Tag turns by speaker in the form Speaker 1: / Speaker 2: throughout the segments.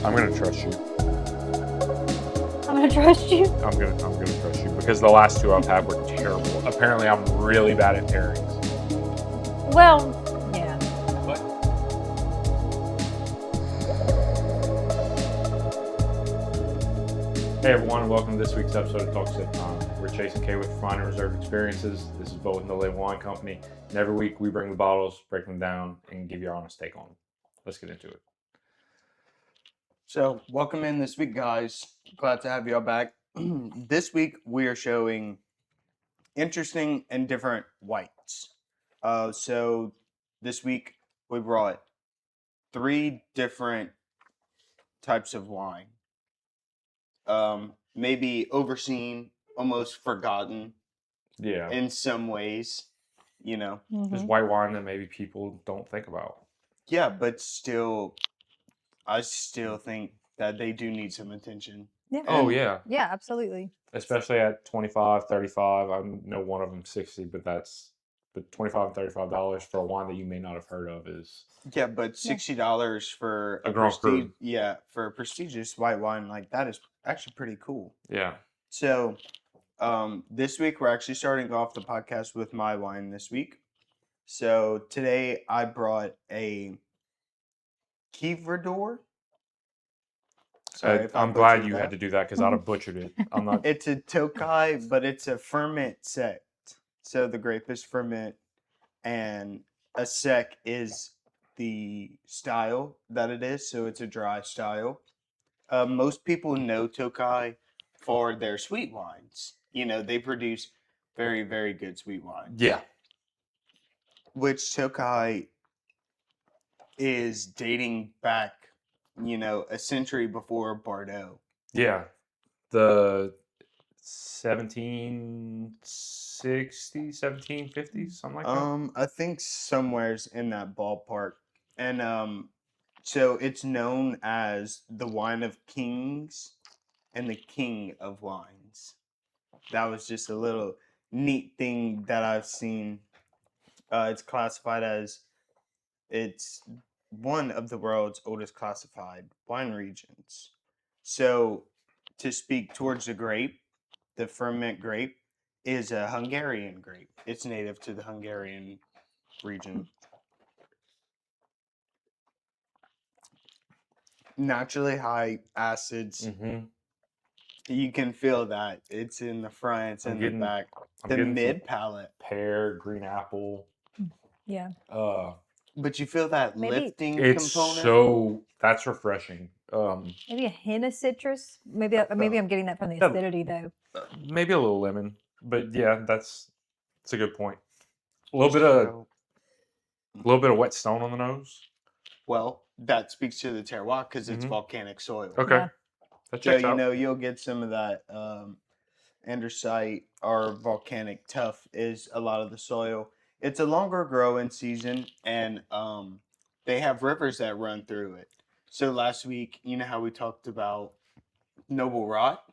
Speaker 1: I'm gonna trust you.
Speaker 2: I'm gonna trust you.
Speaker 1: I'm gonna trust you because the last two I've had were terrible. Apparently, I'm really bad at pairings.
Speaker 2: Well, yeah.
Speaker 1: But hey everyone, welcome to this week's episode of Talk Sip Time. We're Chase and Kay with Fine and Reserve Experiences. This is Vote in the Lane Wine Company, and every week we bring the bottles, break them down, and give you our honest take on them. Let's get into it.
Speaker 3: So, welcome in this week, guys. Glad to have you all back. This week, we are showing interesting and different whites. So, this week, we brought 3 different types of wine. Maybe overseen, almost forgotten
Speaker 1: Yeah,
Speaker 3: in some ways, you know.
Speaker 1: there's white wine that maybe people don't think about.
Speaker 3: Yeah, but still, I still think that they do need some attention.
Speaker 2: Yeah.
Speaker 1: Oh
Speaker 3: And-
Speaker 1: yeah,
Speaker 2: Yeah, absolutely.
Speaker 1: especially at 25, 35. I know one of them 60, but $25 and $35 for a wine that you may not have heard of is
Speaker 3: Yeah, but $60 for
Speaker 1: A Grand Cru.
Speaker 3: for a prestigious white wine like that is actually pretty cool.
Speaker 1: yeah.
Speaker 3: So, this week we're actually starting off the podcast with my wine this week. So today I brought a Királyudvar. Sorry if I
Speaker 1: I'm glad
Speaker 3: butchered
Speaker 1: you
Speaker 3: that.
Speaker 1: had to do that because I'd have butchered it. I'm not.
Speaker 3: It's a Tokaji, but it's a Furmint sect. So the grape is Furmint, and a sec is the style that it is. So it's a dry style. Most people know Tokaji for their sweet wines. You know, they produce very, very good sweet wines.
Speaker 1: Yeah.
Speaker 3: Which Tokaji is dating back, a century before Bordeaux.
Speaker 1: Yeah. The 1760s, 1750s, something like that.
Speaker 3: I think somewhere's in that ballpark. And so it's known as the wine of kings and the king of wines. That was just a little neat thing that I've seen. It's classified as it's one of the world's oldest classified wine regions. So to speak towards the grape, the Furmint grape is a Hungarian grape. It's native to the Hungarian region. Naturally high acids.
Speaker 1: Mm-hmm.
Speaker 3: You can feel that. It's in the front, it's
Speaker 1: I'm
Speaker 3: in
Speaker 1: getting-
Speaker 3: the back.
Speaker 1: I'm
Speaker 3: The
Speaker 1: getting some
Speaker 3: mid palate.
Speaker 1: pear, green apple.
Speaker 2: Yeah.
Speaker 3: But you feel that
Speaker 2: Maybe-
Speaker 3: lifting
Speaker 1: It's
Speaker 3: component.
Speaker 1: that's refreshing.
Speaker 2: Maybe a hint of citrus. Maybe I'm getting that from the
Speaker 1: Yeah.
Speaker 2: acidity though.
Speaker 1: Maybe a little lemon, but yeah, that's a good point. A little bit of wet stone on the nose.
Speaker 3: Well, that speaks to the terroir because it's
Speaker 1: Mhm.
Speaker 3: volcanic soil.
Speaker 1: Okay,
Speaker 2: Yeah.
Speaker 1: that
Speaker 3: So
Speaker 1: checks out.
Speaker 3: you'll get some of that andesite or volcanic tuff is a lot of the soil. It's a longer growing season, and they have rivers that run through it. So last week, you know how we talked about noble rot?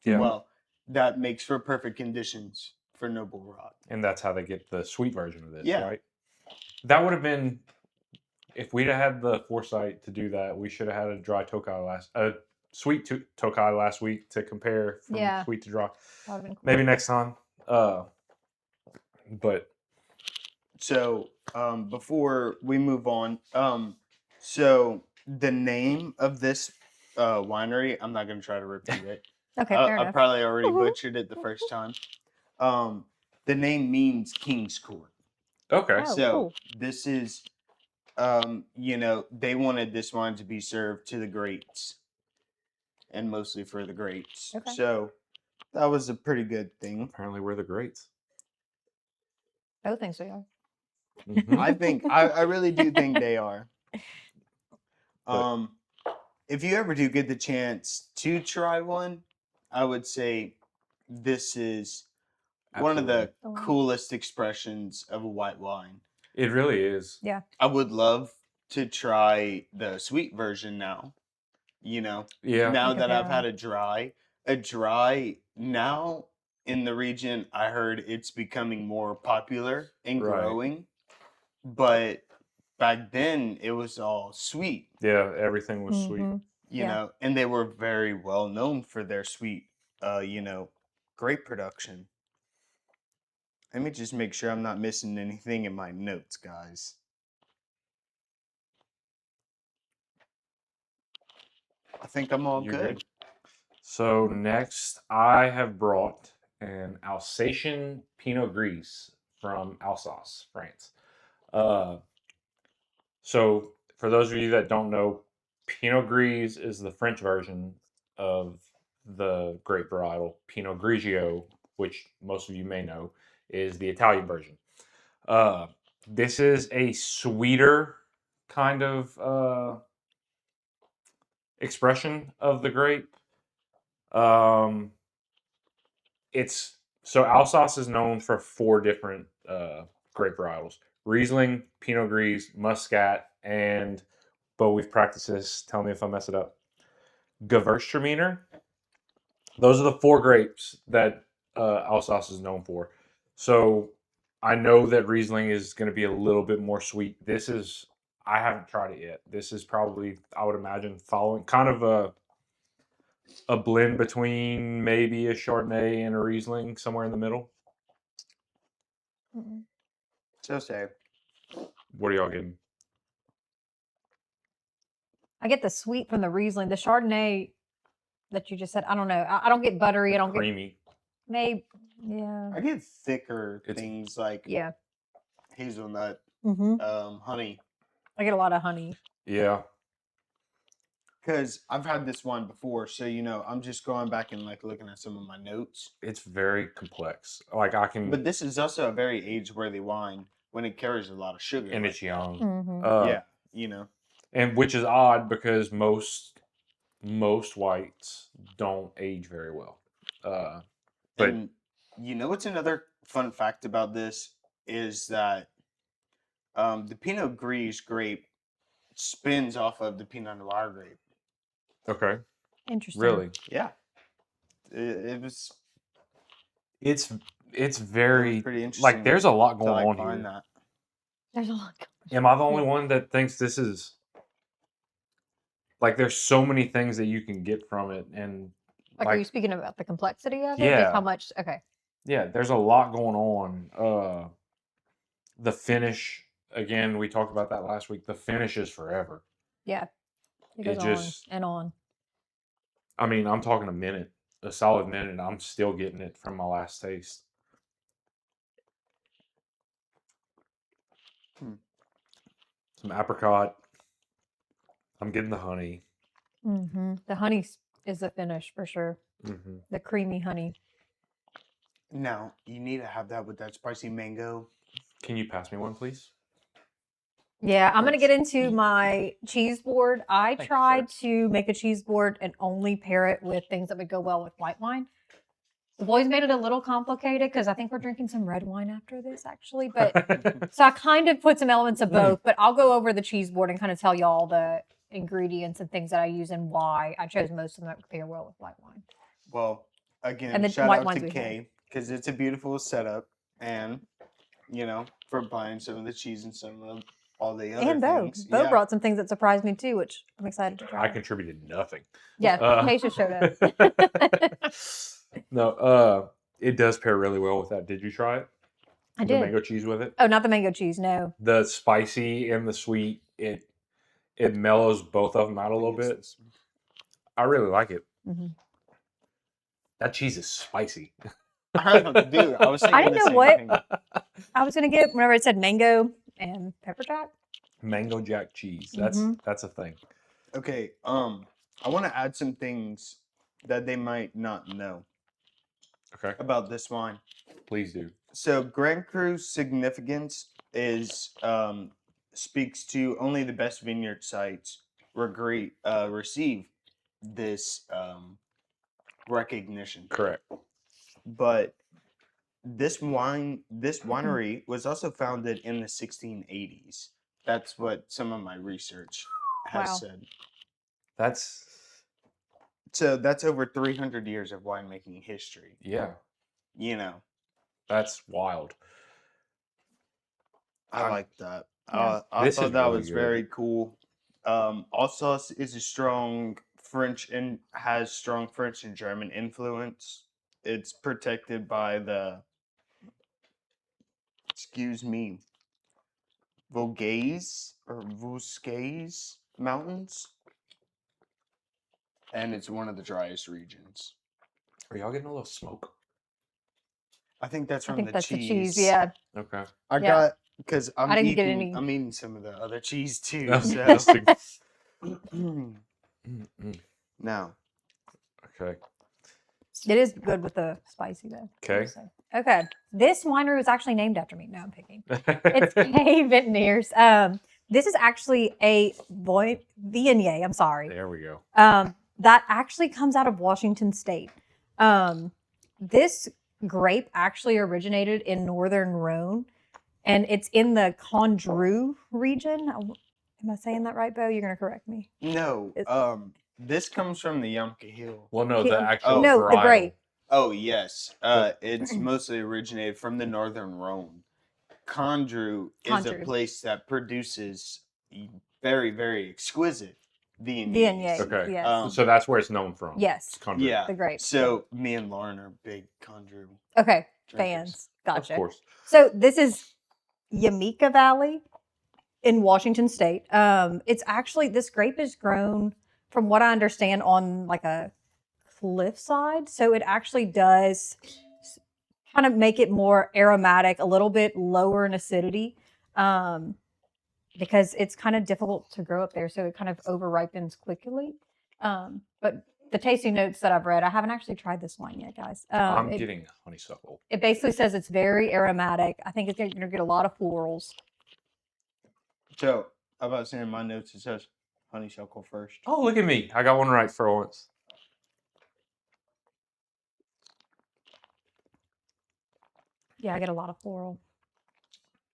Speaker 1: Yeah,
Speaker 3: Well, that makes for perfect conditions for noble rot.
Speaker 1: and that's how they get the sweet version of this,
Speaker 3: Yeah.
Speaker 1: right? That would have been if we'd have had the foresight to do that. We should have had a dry sweet Tokai last week to compare from
Speaker 2: Yeah.
Speaker 1: sweet to dry.
Speaker 2: That would've been cool.
Speaker 1: Maybe next time. But
Speaker 3: So before we move on, so the name of this winery, I'm not going to try to repeat it.
Speaker 2: Okay, fair
Speaker 3: I
Speaker 2: enough.
Speaker 3: probably already
Speaker 2: Mhm.
Speaker 3: butchered it the first time. The name means King's Court.
Speaker 1: okay,
Speaker 2: Oh,
Speaker 3: So
Speaker 2: cool.
Speaker 3: this is, they wanted this wine to be served to the greats, and mostly for the greats.
Speaker 2: Okay.
Speaker 3: So that was a pretty good thing.
Speaker 1: apparently we're the greats.
Speaker 2: I would think so. Yeah.
Speaker 1: Mhm.
Speaker 3: I think I really do think they are.
Speaker 1: But-
Speaker 3: If you ever do get the chance to try one, I would say this is one of the
Speaker 2: Oh, wow.
Speaker 3: coolest expressions of a white wine.
Speaker 1: It really is.
Speaker 2: Yeah.
Speaker 3: I would love to try the sweet version now.
Speaker 1: Yeah.
Speaker 3: Now
Speaker 2: Okay,
Speaker 3: that I've
Speaker 2: fair
Speaker 3: had a dry now in the region, I heard it's becoming more popular and
Speaker 1: Right.
Speaker 3: growing. But back then it was all sweet.
Speaker 1: Yeah, everything was sweet.
Speaker 2: Mhm.
Speaker 3: you
Speaker 2: Yeah.
Speaker 3: know, and they were very well known for their sweet, you know, grape production. Let me just make sure I'm not missing anything in my notes, guys. I think I'm all
Speaker 1: You're
Speaker 3: good.
Speaker 1: good. So next, I have brought an Alsatian Pinot Gris from Alsace, France. Uh, so for those of you that don't know, Pinot Gris is the French version of the grape varietal. Pinot Grigio, which most of you may know, is the Italian version. This is a sweeter kind of expression of the grape. Um, it's so Alsace is known for 4 different grape varietals: Riesling, Pinot Gris, Muscat, and but we've practiced this. Tell me if I mess it up. Gewürztraminer. Those are the 4 grapes that Alsace is known for. So I know that Riesling is going to be a little bit more sweet. This is I haven't tried it yet. This is probably I would imagine following kind of a blend between maybe a Chardonnay and a Riesling, somewhere in the middle.
Speaker 2: Mm-mm.
Speaker 3: So say.
Speaker 1: What are y'all getting?
Speaker 2: I get the sweet from the Riesling. The Chardonnay that you just said, I don't know. I don't get buttery. I don't get
Speaker 1: Creamy.
Speaker 2: maybe. Yeah.
Speaker 3: I get thicker
Speaker 1: It's-
Speaker 3: things like
Speaker 2: Yeah.
Speaker 3: hazelnut,
Speaker 2: Mm-hmm.
Speaker 3: honey.
Speaker 2: I get a lot of honey.
Speaker 1: Yeah.
Speaker 3: Because I've had this wine before, so you know, I'm just going back and like looking at some of my notes.
Speaker 1: It's very complex. Like I can,
Speaker 3: But this is also a very age-worthy wine when it carries a lot of sugar.
Speaker 1: and
Speaker 3: like
Speaker 1: it's young.
Speaker 2: Mm-hmm.
Speaker 3: yeah, you know.
Speaker 1: And which is odd because most whites don't age very well. But
Speaker 3: And you know what's another fun fact about this is that the Pinot Gris grape spins off of the Pinot Noir grape.
Speaker 1: okay,
Speaker 2: Interesting.
Speaker 1: really,
Speaker 3: Yeah, it was
Speaker 1: it's
Speaker 3: it was
Speaker 1: very
Speaker 3: pretty interesting.
Speaker 1: like there's a lot
Speaker 3: to
Speaker 1: going
Speaker 3: like
Speaker 1: on
Speaker 3: find
Speaker 1: here.
Speaker 3: that.
Speaker 2: There's a lot.
Speaker 1: Am I the only one that thinks this is like there's so many things that you can get from it, and
Speaker 2: Like, are you speaking about the complexity of it? Just how
Speaker 1: Yeah.
Speaker 2: much? Okay.
Speaker 1: yeah, there's a lot going on. The finish again, we talked about that last week. The finish is forever.
Speaker 2: Yeah. It
Speaker 1: It
Speaker 2: goes
Speaker 1: just-
Speaker 2: on and on.
Speaker 1: I mean, I'm talking a solid minute. And I'm still getting it from my last taste. Some apricot. I'm getting the honey.
Speaker 2: Mm-hmm. The honey is the finish for sure.
Speaker 1: Mm-hmm.
Speaker 2: The creamy honey.
Speaker 3: Now you need to have that with that spicy mango.
Speaker 1: Can you pass me one, please?
Speaker 2: Yeah, I'm gonna
Speaker 3: course.
Speaker 2: get into my cheese board. I
Speaker 1: Thank you,
Speaker 2: tried to make a cheese board and only pair it with things that would go well with white wine. The boys made it a little complicated because I think we're drinking some red wine after this, actually. But so I kind of put some elements of both. But I'll go over the cheese board and kind of tell y'all the ingredients and things that I use and why I chose most of them that would pair well with white wine.
Speaker 3: Well, again,
Speaker 2: And the
Speaker 3: shout
Speaker 2: white
Speaker 3: out
Speaker 2: wines
Speaker 3: to
Speaker 2: we
Speaker 3: Kay because it's a beautiful setup, and you know, for buying some of the cheese and some of all the other
Speaker 2: And Bo.
Speaker 3: things.
Speaker 2: Bo
Speaker 3: yeah.
Speaker 2: brought some things that surprised me too, which I'm excited to try.
Speaker 1: I contributed nothing.
Speaker 2: Yeah, Keisha showed up.
Speaker 1: No, it does pair really well with that. Did you try it?
Speaker 2: I
Speaker 1: The
Speaker 2: did.
Speaker 1: mango cheese with it?
Speaker 2: Oh, not the mango cheese, no.
Speaker 1: The spicy and the sweet, it mellows both of them out a little bit. I really like it.
Speaker 2: Mhm.
Speaker 1: That cheese is spicy.
Speaker 3: Dude, I was thinking
Speaker 2: I didn't
Speaker 3: the
Speaker 2: know
Speaker 3: same
Speaker 2: what
Speaker 3: thing.
Speaker 2: I was gonna get whenever it said mango and pepper jack.
Speaker 1: Mango jack cheese. That's a thing.
Speaker 3: Okay, I want to add some things that they might not know
Speaker 1: Okay,
Speaker 3: about this wine.
Speaker 1: please do.
Speaker 3: So, Grand Cru's significance is speaks to only the best vineyard sites receive this recognition.
Speaker 1: Correct.
Speaker 3: But this winery was also founded in the 1680s. That's what some of my research has
Speaker 2: Wow.
Speaker 3: said.
Speaker 1: That's
Speaker 3: So that's over 300 years of winemaking history.
Speaker 1: yeah.
Speaker 3: You know,
Speaker 1: That's wild.
Speaker 3: I like that.
Speaker 2: Yeah.
Speaker 3: I
Speaker 1: This
Speaker 3: thought
Speaker 1: is
Speaker 3: that
Speaker 1: really
Speaker 3: was
Speaker 1: good.
Speaker 3: very cool. Alsace is a strong French and has strong French and German influence. It's protected by the, excuse me, Vosges Mountains, and it's one of the driest regions.
Speaker 1: Are y'all getting a little smoke?
Speaker 3: I think that's
Speaker 2: I
Speaker 3: from
Speaker 2: think
Speaker 3: the
Speaker 2: that's
Speaker 3: cheese.
Speaker 2: the cheese. Yeah.
Speaker 1: Okay.
Speaker 3: I
Speaker 2: Yeah.
Speaker 3: got because
Speaker 2: I didn't get any.
Speaker 3: I'm eating some of the other cheese too.
Speaker 1: Oh,
Speaker 3: So
Speaker 1: interesting. Mm-mm.
Speaker 3: now,
Speaker 1: Okay.
Speaker 2: It is good with the spicy though. I
Speaker 1: Okay.
Speaker 2: will say. Okay. This winery was actually named after me. No, I'm picking. It's K Vintners. This is actually a Viognier. I'm sorry.
Speaker 1: There we go.
Speaker 2: That actually comes out of Washington State. This grape actually originated in northern Rhone, and it's in the Condru region. Am I saying that right, Bo? You're gonna correct me.
Speaker 3: no,
Speaker 2: It's-
Speaker 3: this comes from the Yamka Hill.
Speaker 1: Well, no, the
Speaker 2: Ki-
Speaker 1: actual
Speaker 2: no, the
Speaker 1: varietal.
Speaker 2: grape.
Speaker 3: Oh yes,
Speaker 1: But-
Speaker 3: it's mostly originated from the northern Rhone. Condru is a
Speaker 2: Condru.
Speaker 3: place that produces very, very exquisite
Speaker 2: Viognier.
Speaker 3: Viogniers.
Speaker 1: Okay.
Speaker 2: Yes.
Speaker 1: So that's where it's known from.
Speaker 2: Yes.
Speaker 1: It's country.
Speaker 3: Yeah,
Speaker 2: The grape.
Speaker 3: So me and Lauren are big Condru
Speaker 2: Okay.
Speaker 3: drinkers.
Speaker 2: Fans. Gotcha.
Speaker 1: Of course.
Speaker 2: So this is Yamika Valley in Washington State. It's actually, this grape is grown, from what I understand, on like a cliffside. So it actually does kind of make it more aromatic, a little bit lower in acidity, because it's kind of difficult to grow up there. So it kind of over ripens quickly. But the tasting notes that I've read, I haven't actually tried this wine yet, guys.
Speaker 1: I'm
Speaker 2: It,
Speaker 1: getting honeysuckle.
Speaker 2: it basically says it's very aromatic. I think it's going to get a lot of florals.
Speaker 3: So how about saying in my notes it says honeysuckle first.
Speaker 1: Oh, look at me. I got one right for once.
Speaker 2: Yeah, I get a lot of floral.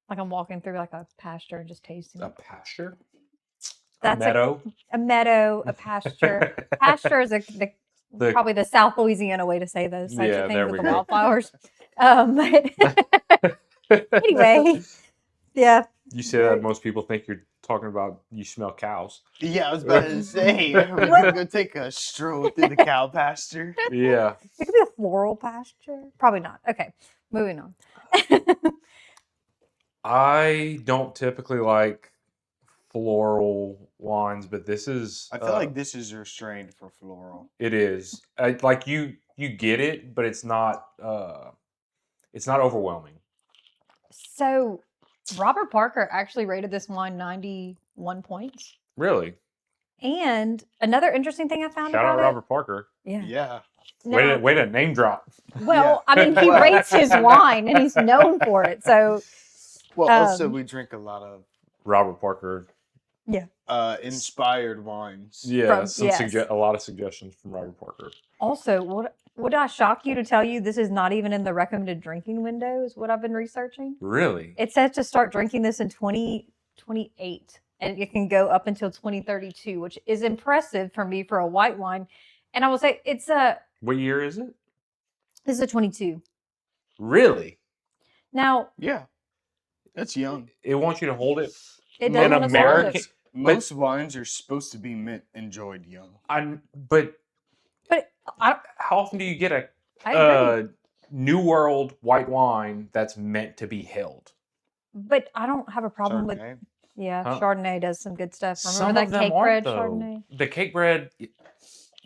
Speaker 2: Like I'm walking through like a pasture and just tasting
Speaker 1: A
Speaker 2: it.
Speaker 1: pasture?
Speaker 2: That's
Speaker 1: a meadow?
Speaker 2: A meadow, a pasture. Pasture is probably the South Louisiana way to say those types
Speaker 1: Yeah,
Speaker 2: of
Speaker 1: there
Speaker 2: things with
Speaker 1: we
Speaker 2: the
Speaker 1: go.
Speaker 2: wildflowers. But anyway, yeah.
Speaker 1: You say that most people think you're talking about you smell cows.
Speaker 3: Yeah, I was about to say we're gonna go take a stroll through the cow pasture.
Speaker 1: Yeah.
Speaker 2: It could be a floral pasture. Probably not. Okay, moving on.
Speaker 1: I don't typically like floral wines, but this is.
Speaker 3: I feel like this is restrained for floral.
Speaker 1: It is. Like you get it, but it's not. It's not overwhelming.
Speaker 2: So, Robert Parker actually rated this wine 91 points.
Speaker 1: Really.
Speaker 2: And another interesting thing I found
Speaker 1: Shout
Speaker 2: about
Speaker 1: out
Speaker 2: it.
Speaker 1: Robert Parker.
Speaker 2: Yeah.
Speaker 3: Yeah.
Speaker 2: Now,
Speaker 1: Way to name drop.
Speaker 2: well, I mean, he
Speaker 3: Well-
Speaker 2: rates his wine and he's known for it. So,
Speaker 3: Well, also
Speaker 2: Um,
Speaker 3: we drink a lot of
Speaker 1: Robert Parker.
Speaker 3: inspired wines.
Speaker 1: Yeah,
Speaker 2: From-
Speaker 1: some
Speaker 2: yes.
Speaker 1: a lot of suggestions from Robert Parker.
Speaker 2: also, would I shock you to tell you this is not even in the recommended drinking window, is what I've been researching?
Speaker 1: Really?
Speaker 2: It says to start drinking this in 2028, and it can go up until 2032, which is impressive for me for a white wine. And I will say this
Speaker 1: What year is it?
Speaker 2: is a 22.
Speaker 1: Really?
Speaker 2: Now,
Speaker 3: Yeah. That's young.
Speaker 1: It wants you to hold it.
Speaker 2: it
Speaker 1: In
Speaker 2: doesn't want us to hold
Speaker 1: American-
Speaker 2: it.
Speaker 3: Most wines are supposed to be enjoyed young.
Speaker 1: But
Speaker 2: But
Speaker 1: how often do you get a
Speaker 2: I agree.
Speaker 1: New World white wine that's meant to be held?
Speaker 2: But I don't have a problem with
Speaker 3: Chardonnay.
Speaker 1: Huh?
Speaker 2: Chardonnay does some good stuff.
Speaker 1: Some
Speaker 2: Remember
Speaker 1: of
Speaker 2: that
Speaker 1: them
Speaker 2: cake
Speaker 1: aren't,
Speaker 2: bread
Speaker 1: though.
Speaker 2: Chardonnay?
Speaker 1: The cake bread,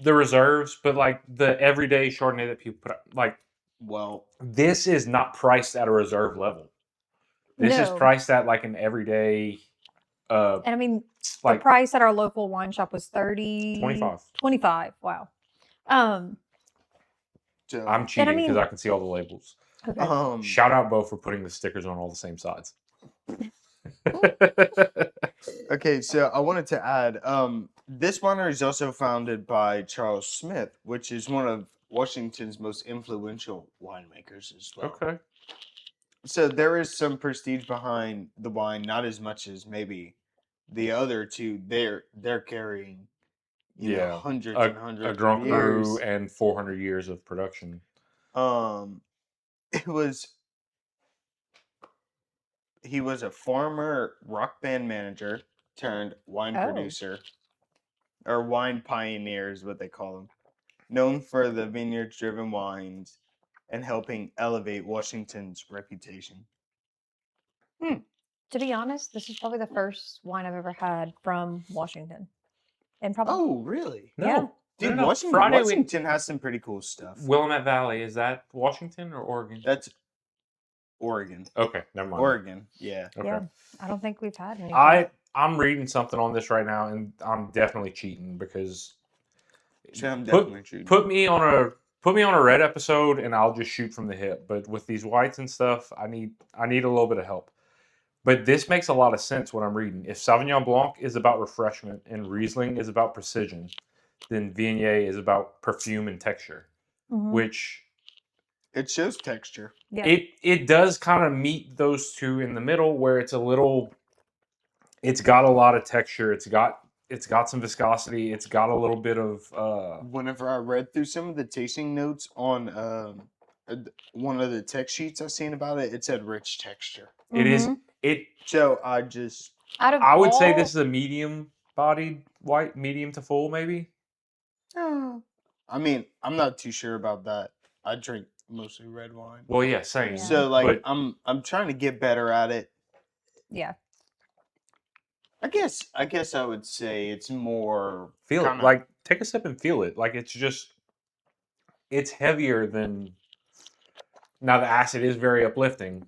Speaker 1: the reserves, but like the everyday Chardonnay that people put up, like
Speaker 3: Well,
Speaker 1: this is not priced at a reserve level. This is
Speaker 2: No.
Speaker 1: priced at like an everyday,
Speaker 2: And I mean, the
Speaker 1: like
Speaker 2: price at our local wine shop was
Speaker 1: 25.
Speaker 2: 25. Wow.
Speaker 3: so,
Speaker 1: I'm cheating because
Speaker 2: mean-
Speaker 1: I can see all the labels.
Speaker 2: Okay.
Speaker 1: Shout out Bo for putting the stickers on all the same sides.
Speaker 3: okay, so I wanted to add, this winery is also founded by Charles Smith, which is one of Washington's most influential winemakers as well.
Speaker 1: Okay.
Speaker 3: So there is some prestige behind the wine, not as much as maybe the other two. They're carrying,
Speaker 1: Yeah.
Speaker 3: hundreds and hundreds
Speaker 1: A
Speaker 3: of
Speaker 1: Grand Cru
Speaker 3: years.
Speaker 1: and 400 years of production.
Speaker 3: He was a former rock band manager turned wine
Speaker 2: Oh.
Speaker 3: producer. or wine pioneer is what they call them, known for the vineyard-driven wines and helping elevate Washington's reputation.
Speaker 2: To be honest, this is probably the first wine I've ever had from Washington. And probably
Speaker 3: Oh, really?
Speaker 1: No.
Speaker 2: Yeah.
Speaker 3: Dude,
Speaker 1: No.
Speaker 3: Washington,
Speaker 1: Friday
Speaker 3: Washington has some pretty cool stuff.
Speaker 1: Willamette Valley, is that Washington or Oregon?
Speaker 3: That's Oregon.
Speaker 1: Okay, never mind.
Speaker 3: Oregon, yeah.
Speaker 1: Okay.
Speaker 2: Yeah. I don't think we've had any.
Speaker 1: I'm reading something on this right now, and I'm definitely cheating because
Speaker 3: So I'm definitely cheating.
Speaker 1: put me on a red episode, and I'll just shoot from the hip. But with these whites and stuff, I need a little bit of help. But this makes a lot of sense what I'm reading. If Sauvignon Blanc is about refreshment and Riesling is about precision, then Viognier is about perfume and texture,
Speaker 2: Mhm.
Speaker 1: which
Speaker 3: It shows texture.
Speaker 2: Yeah.
Speaker 1: it does kind of meet those two in the middle, where it's got a lot of texture. It's got some viscosity. It's got a little bit of
Speaker 3: Whenever I read through some of the tasting notes on one of the text sheets I've seen about it, it said rich texture.
Speaker 1: it is
Speaker 2: Mhm.
Speaker 1: it.
Speaker 3: So
Speaker 1: I would say this is a medium-bodied white, medium to full, maybe.
Speaker 3: I mean, I'm not too sure about that. I drink mostly red wine.
Speaker 1: Well, yeah, same.
Speaker 2: Yeah.
Speaker 3: So
Speaker 1: But-
Speaker 3: I'm trying to get better at it.
Speaker 2: Yeah.
Speaker 3: I guess I would say it's more
Speaker 1: Feel
Speaker 3: kinda-
Speaker 1: it. Like, take a sip and feel it. Like, it's heavier than. Now the acid is very uplifting.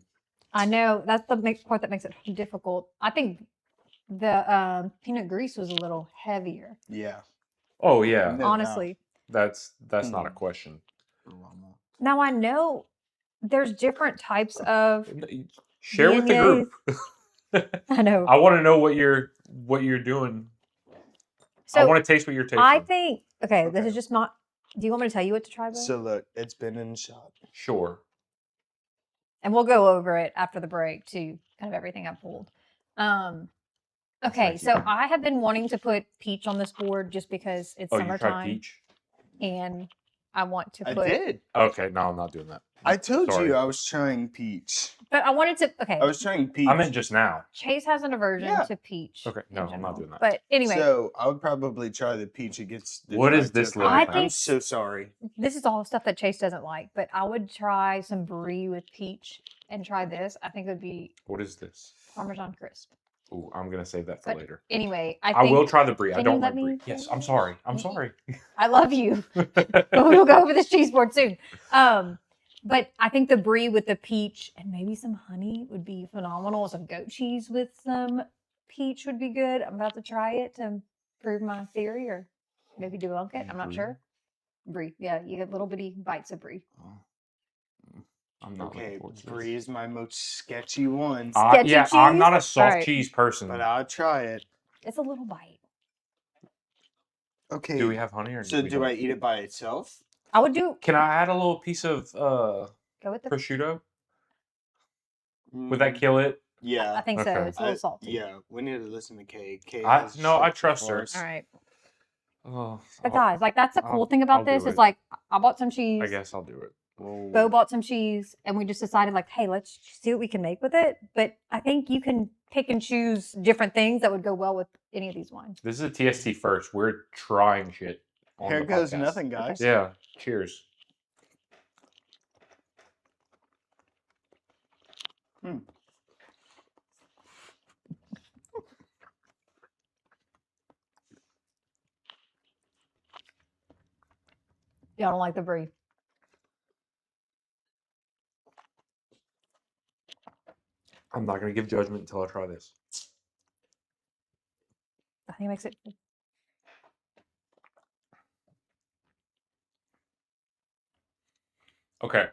Speaker 2: I know that's the part that makes it difficult. I think the Pinot Gris was a little heavier.
Speaker 3: Yeah.
Speaker 1: Oh yeah,
Speaker 3: No
Speaker 2: honestly.
Speaker 1: that's not a question.
Speaker 2: Now I know there's different types of.
Speaker 1: Share with the group.
Speaker 2: I know.
Speaker 1: I want to know what you're doing. I
Speaker 2: So
Speaker 1: want to taste what you're tasting.
Speaker 2: I think this
Speaker 3: Okay.
Speaker 2: is just not. Do you want me to tell you what to try? Though?
Speaker 3: So look, it's been in the shop.
Speaker 1: Sure.
Speaker 2: And we'll go over it after the break to kind of everything I pulled. Okay,
Speaker 1: Thank
Speaker 2: so
Speaker 1: you.
Speaker 2: I have been wanting to put peach on this board just because it's
Speaker 1: Oh, you tried
Speaker 2: summertime,
Speaker 1: peach?
Speaker 2: and I want to
Speaker 3: I
Speaker 2: put.
Speaker 3: did.
Speaker 1: Okay, no, I'm not doing that.
Speaker 3: I told
Speaker 1: Sorry.
Speaker 3: you I was trying peach.
Speaker 2: But I wanted to. Okay,
Speaker 3: I was trying peach.
Speaker 1: I meant just now.
Speaker 2: Chase has an aversion
Speaker 3: Yeah.
Speaker 2: to peach.
Speaker 1: Okay,
Speaker 2: in
Speaker 1: no, I'm not
Speaker 2: general.
Speaker 1: doing that.
Speaker 2: But anyway,
Speaker 3: So I would probably try the peach against the
Speaker 1: What
Speaker 3: dry
Speaker 1: is this
Speaker 3: Tokaji.
Speaker 1: little
Speaker 2: I
Speaker 1: thing?
Speaker 3: I'm
Speaker 2: think-
Speaker 3: so sorry.
Speaker 2: this is all stuff that Chase doesn't like. But I would try some brie with peach and try this. I think it would be
Speaker 1: What is this?
Speaker 2: Parmesan crisp.
Speaker 1: Ooh, I'm gonna save that for
Speaker 2: But
Speaker 1: later.
Speaker 2: Anyway,
Speaker 1: I
Speaker 2: think
Speaker 1: will try the brie. I
Speaker 2: Can you
Speaker 1: don't
Speaker 2: let
Speaker 1: like brie.
Speaker 2: me
Speaker 1: Yes, I'm
Speaker 2: finish?
Speaker 1: sorry. I'm sorry.
Speaker 2: I love you. But we'll go over this cheese board soon. But I think the brie with the peach and maybe some honey would be phenomenal. Some goat cheese with some peach would be good. I'm about to try it to prove my theory or maybe debunk it. I'm not
Speaker 1: Brie?
Speaker 2: sure. Brie. Yeah, you get little bitty bites of brie.
Speaker 1: I'm not
Speaker 3: Okay,
Speaker 1: looking forward to this.
Speaker 3: brie is my most sketchy one,
Speaker 2: Sketchy
Speaker 1: Yeah, I'm not a
Speaker 2: cheese?
Speaker 1: soft
Speaker 2: Alright.
Speaker 1: cheese person.
Speaker 3: but I'll try it.
Speaker 2: It's a little bite.
Speaker 3: Okay.
Speaker 1: Do we have honey or
Speaker 3: So
Speaker 1: we
Speaker 3: do
Speaker 1: don't?
Speaker 3: I eat it by itself?
Speaker 2: I would do
Speaker 1: Can I add a little piece of
Speaker 2: go with the
Speaker 1: prosciutto? Would that
Speaker 3: Mm,
Speaker 1: kill it?
Speaker 2: I
Speaker 3: Yeah.
Speaker 2: think so.
Speaker 1: Okay.
Speaker 2: It's a little salty.
Speaker 3: Yeah, we need to listen to Kay. Kay
Speaker 1: I
Speaker 3: has
Speaker 1: trust
Speaker 3: for
Speaker 1: her.
Speaker 3: us.
Speaker 2: All right.
Speaker 1: Oh,
Speaker 2: But guys, like that's the cool thing
Speaker 1: I'll
Speaker 2: about
Speaker 1: do
Speaker 2: this
Speaker 1: it.
Speaker 2: is like I bought some cheese.
Speaker 1: I guess I'll do it.
Speaker 2: Bo bought some cheese and we just decided like, hey, let's see what we can make with it. But I think you can pick and choose different things that would go well with any of these wines.
Speaker 1: This is a TST first. We're trying shit. on
Speaker 3: Here
Speaker 1: the
Speaker 3: goes
Speaker 1: podcast.
Speaker 3: nothing, guys.
Speaker 1: Yeah. Cheers.
Speaker 2: Y'all don't like the brie.
Speaker 1: I'm not gonna give judgment until I try this.
Speaker 2: I think it makes it.
Speaker 1: Okay.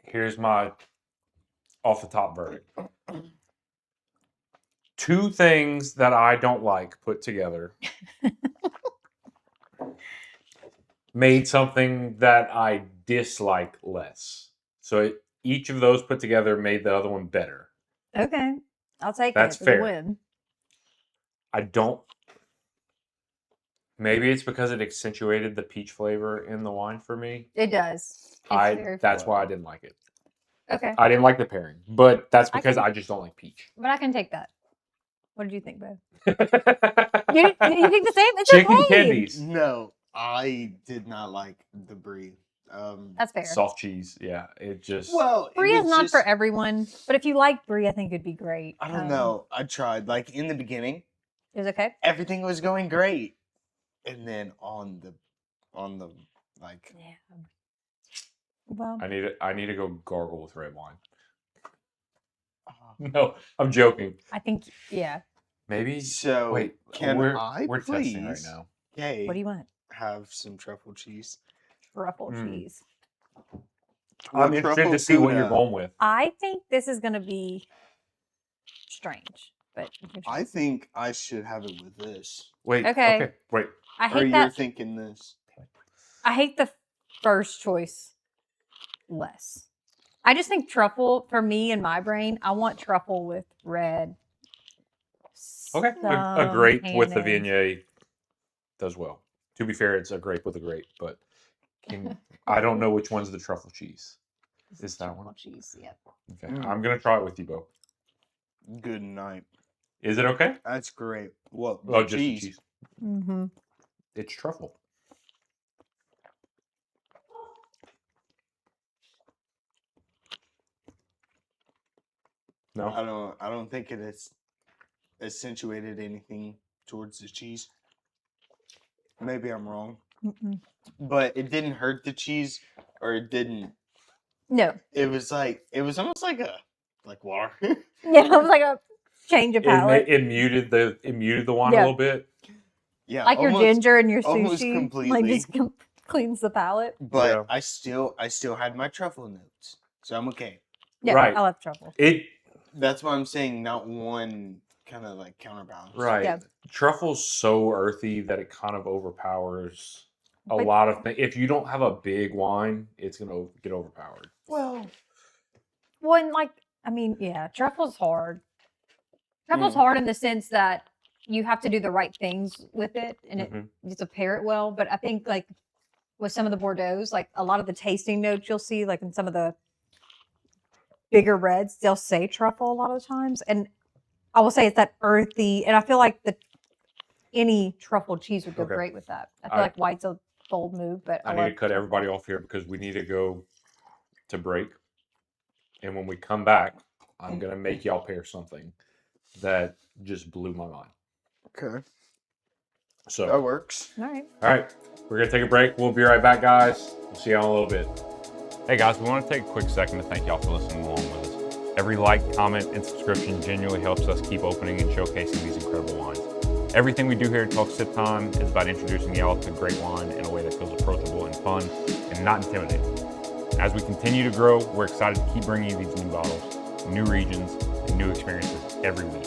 Speaker 1: Here's my off the top verdict. Two things that I don't like put together made something that I dislike less. So each of those put together made the other one better.
Speaker 2: Okay. I'll take
Speaker 1: That's
Speaker 2: it. It's a
Speaker 1: fair.
Speaker 2: win.
Speaker 1: I don't. Maybe it's because it accentuated the peach flavor in the wine for me.
Speaker 2: It does. It's very
Speaker 1: That's why I
Speaker 2: floral.
Speaker 1: didn't like it.
Speaker 2: Okay.
Speaker 1: I didn't like the pairing, but that's
Speaker 2: I
Speaker 1: because
Speaker 2: can-
Speaker 1: I just don't like peach.
Speaker 2: But I can take that. What did you think, Bo?
Speaker 1: Chicken
Speaker 2: You think the same? It's okay.
Speaker 1: candies.
Speaker 3: No, I did not like the brie.
Speaker 2: That's fair.
Speaker 1: Soft cheese. Yeah, it just.
Speaker 3: Well,
Speaker 2: Brie
Speaker 3: it
Speaker 2: is
Speaker 3: was
Speaker 2: not
Speaker 3: just,
Speaker 2: for everyone, but if you like brie, I think it'd be great.
Speaker 3: I don't know. I tried. Like in the beginning,
Speaker 2: It was okay.
Speaker 3: everything was going great, and then on the like.
Speaker 2: Yeah. Well,
Speaker 1: I need to go gargle with red wine.
Speaker 3: uh,
Speaker 1: No, I'm joking.
Speaker 2: I think
Speaker 1: Maybe.
Speaker 3: So
Speaker 1: Wait,
Speaker 3: can
Speaker 1: we're
Speaker 3: I
Speaker 1: we're
Speaker 3: please,
Speaker 1: testing right now.
Speaker 3: Hey,
Speaker 2: what do you want?
Speaker 3: have some truffle cheese?
Speaker 2: Truffle cheese.
Speaker 1: I'm
Speaker 3: With
Speaker 1: interested to
Speaker 3: truffle
Speaker 1: see what you're
Speaker 3: Gouda.
Speaker 1: going with.
Speaker 2: I think this is gonna be strange, but
Speaker 3: I think I should have it with this.
Speaker 1: Wait.
Speaker 2: Okay.
Speaker 1: Wait.
Speaker 2: I
Speaker 3: Or
Speaker 2: hate
Speaker 3: you're
Speaker 2: that.
Speaker 3: thinking this?
Speaker 2: I hate the first choice less. I just think truffle for me in my brain. I want truffle with red.
Speaker 1: Okay. A
Speaker 2: some
Speaker 1: grape with the
Speaker 2: tannins.
Speaker 1: Viognier does well. To be fair, it's a grape with a grape, but I don't know which one's the truffle cheese. Is that
Speaker 2: Truffle
Speaker 1: one?
Speaker 2: cheese? Yep.
Speaker 1: Okay.
Speaker 3: Mm.
Speaker 1: I'm gonna try it with you, Bo.
Speaker 3: Good night.
Speaker 1: Is it okay?
Speaker 3: That's great. What?
Speaker 1: Oh,
Speaker 3: The
Speaker 1: just the cheese.
Speaker 2: Mm-hmm.
Speaker 1: It's truffle. No.
Speaker 3: I don't think it has accentuated anything towards the cheese. Maybe I'm wrong,
Speaker 2: Mm-mm.
Speaker 3: but it didn't hurt the cheese, or it didn't.
Speaker 2: No.
Speaker 3: It was almost like water.
Speaker 2: Yeah, it was like a change of palate.
Speaker 1: It muted the wine a
Speaker 2: Yeah.
Speaker 1: little bit.
Speaker 3: Yeah,
Speaker 2: Like your ginger and your
Speaker 3: almost
Speaker 2: sushi. Like
Speaker 3: completely.
Speaker 2: just cleans the palate.
Speaker 3: But
Speaker 1: Yeah.
Speaker 3: I still had my truffle notes, so I'm okay.
Speaker 2: Yeah,
Speaker 1: Right.
Speaker 2: I love truffle.
Speaker 3: That's why I'm saying not one kind of like counterbalance.
Speaker 1: Right.
Speaker 2: Yeah.
Speaker 1: Truffle's so earthy that it kind of overpowers a
Speaker 2: But-
Speaker 1: lot of things. If you don't have a big wine, it's gonna get overpowered.
Speaker 3: Well,
Speaker 2: and like, I mean, yeah, truffle's hard. Truffle's hard in the sense that you have to do the right things with it, and it you have to pair it well. But I think like with some of the Bordeaux's, like a lot of the tasting notes you'll see, like in some of the bigger reds, they'll say truffle a lot of the times, and I will say it's that earthy, and I feel like any truffle cheese would go
Speaker 1: Okay.
Speaker 2: great with that. I feel
Speaker 1: I-
Speaker 2: like white's a bold move, but
Speaker 1: I need to cut everybody off here because we need to go to break. And when we come back, I'm gonna make y'all pair something that just blew my mind.
Speaker 3: okay,
Speaker 1: So
Speaker 3: that works.
Speaker 2: All right.
Speaker 1: all right, we're gonna take a break. We'll be right back, guys. We'll see y'all in a little bit. Hey guys, we want to take a quick second to thank y'all for listening along with us. Every like, comment, and subscription genuinely helps us keep opening and showcasing these incredible wines. Everything we do here at Talk Sip Time is about introducing y'all to great wine in a way that feels approachable and fun and not intimidating. As we continue to grow, we're excited to keep bringing you these new bottles, new regions, and new experiences every week.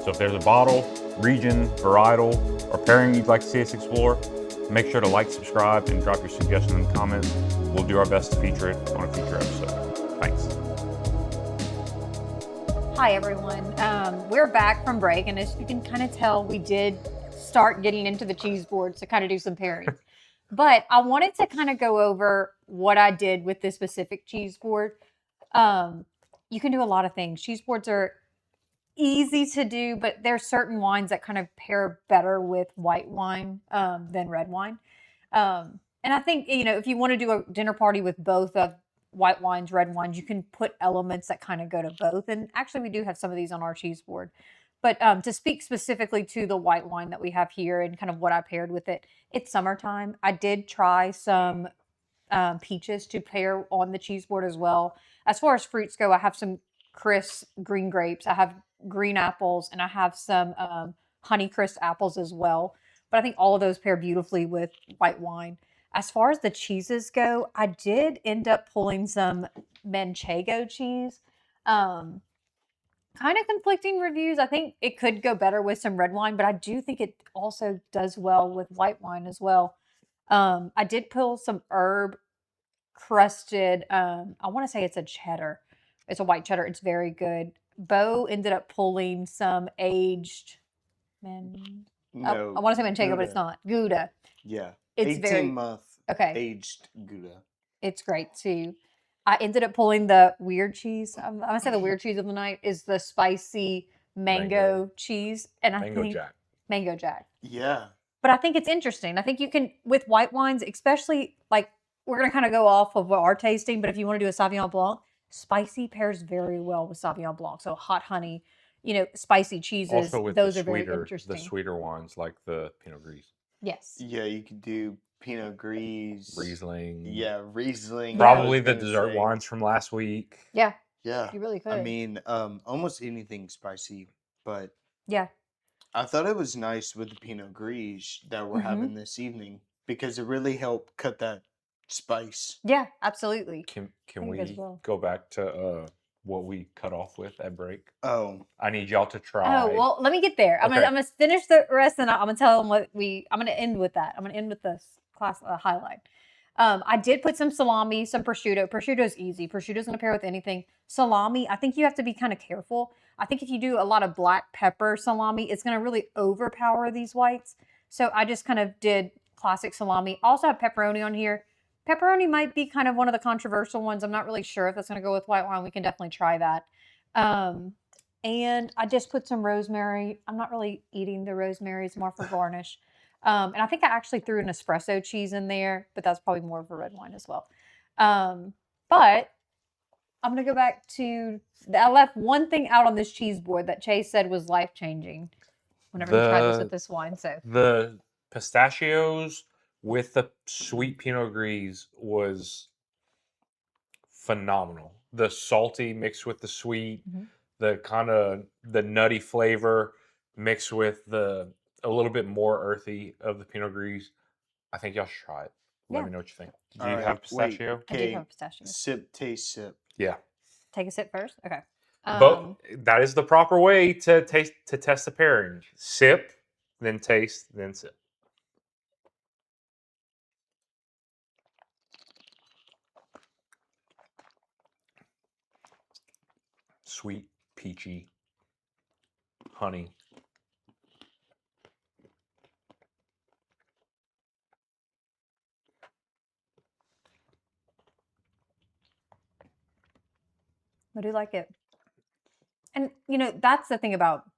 Speaker 1: So if there's a bottle, region, varietal, or pairing you'd like to see us explore, make sure to like, subscribe, and drop your suggestions in the comments. We'll do our best to feature it on a future episode. Thanks.
Speaker 2: Hi, everyone. We're back from break, and as you can kind of tell, we did start getting into the cheese board to kind of do some pairings. But I wanted to kind of go over what I did with this specific cheese board. You can do a lot of things. Cheese boards are easy to do, but there's certain wines that kind of pair better with white wine than red wine. And I think, if you want to do a dinner party with both of white wines, red wines, you can put elements that kind of go to both. And actually, we do have some of these on our cheese board. But to speak specifically to the white wine that we have here and kind of what I paired with it, it's summertime. I did try some peaches to pair on the cheese board as well. As far as fruits go, I have some crisp green grapes. I have green apples, and I have some honey crisp apples as well. But I think all of those pair beautifully with white wine. As far as the cheeses go, I did end up pulling some Manchego cheese. Kind of conflicting reviews. I think it could go better with some red wine, but I do think it also does well with white wine as well. I did pull some herb crusted, I want to say it's a cheddar. It's a white cheddar. It's very good. Bo ended up pulling some aged, I
Speaker 3: No,
Speaker 2: want to say Manchego, but it's
Speaker 3: Gouda.
Speaker 2: not. Gouda.
Speaker 3: Yeah,
Speaker 2: It's
Speaker 3: 18-month
Speaker 2: Okay.
Speaker 3: aged Gouda.
Speaker 2: It's great too. I ended up pulling the weird cheese. I'm going to say the weird cheese of the night is the spicy mango cheese, and I
Speaker 1: Mango
Speaker 2: think
Speaker 1: Jack.
Speaker 2: mango jack.
Speaker 3: Yeah.
Speaker 2: But I think it's interesting. I think you can, with white wines, especially like we're going to kind of go off of our tasting, but if you want to do a Sauvignon Blanc, spicy pairs very well with Sauvignon Blanc. So hot honey, spicy cheeses,
Speaker 1: Also with
Speaker 2: those
Speaker 1: the
Speaker 2: are very
Speaker 1: sweeter,
Speaker 2: interesting.
Speaker 1: the sweeter wines like the Pinot Gris,
Speaker 2: Yes.
Speaker 3: Yeah, you could do Pinot Gris.
Speaker 1: Riesling.
Speaker 3: Yeah, Riesling.
Speaker 1: Probably
Speaker 3: I was
Speaker 1: the
Speaker 3: gonna
Speaker 1: dessert
Speaker 3: say.
Speaker 1: wines from last week.
Speaker 2: Yeah,
Speaker 3: Yeah.
Speaker 2: you really could.
Speaker 3: I mean, almost anything spicy, but
Speaker 2: yeah.
Speaker 3: I thought it was nice with the Pinot Gris that we're
Speaker 2: Mhm.
Speaker 3: having this evening because it really helped cut that spice.
Speaker 2: Yeah, absolutely.
Speaker 1: Can
Speaker 2: think
Speaker 1: we
Speaker 2: as well.
Speaker 1: go back to what we cut off with at break?
Speaker 3: Oh,
Speaker 1: I need y'all to try.
Speaker 2: Oh, well, let me get there. I'm
Speaker 1: Okay.
Speaker 2: gonna finish the rest and I'm gonna tell them I'm gonna end with that. I'm gonna end with this class highlight. I did put some salami, some prosciutto. Prosciutto's easy. Prosciutto's gonna pair with anything. Salami, I think you have to be kind of careful. I think if you do a lot of black pepper salami, it's gonna really overpower these whites. So I just kind of did classic salami. Also have pepperoni on here. Pepperoni might be kind of one of the controversial ones. I'm not really sure if that's gonna go with white wine. We can definitely try that. And I just put some rosemary. I'm not really eating the rosemary. It's more for garnish. And I think I actually threw an espresso cheese in there, but that's probably more of a red wine as well. But I'm going to go back to, I left one thing out on this cheese board that Chase said was life-changing whenever he tried this with this wine. So
Speaker 1: The pistachios with the sweet Pinot Gris was phenomenal. The salty mixed with the sweet, the kind of the nutty flavor mixed with a little bit more earthy of the Pinot Gris. I think y'all should try it. Let
Speaker 2: Yeah.
Speaker 1: me know what you think. Do
Speaker 3: All
Speaker 1: you
Speaker 3: right,
Speaker 1: have
Speaker 3: wait.
Speaker 1: pistachio?
Speaker 2: I do have pistachio.
Speaker 3: Sip, taste, sip.
Speaker 1: Yeah.
Speaker 2: Take a sip first. Okay.
Speaker 1: But that is the proper way to test the pairing. Sip, then taste, then sip. Sweet, peachy, honey.
Speaker 2: I do like it. And, that's the thing about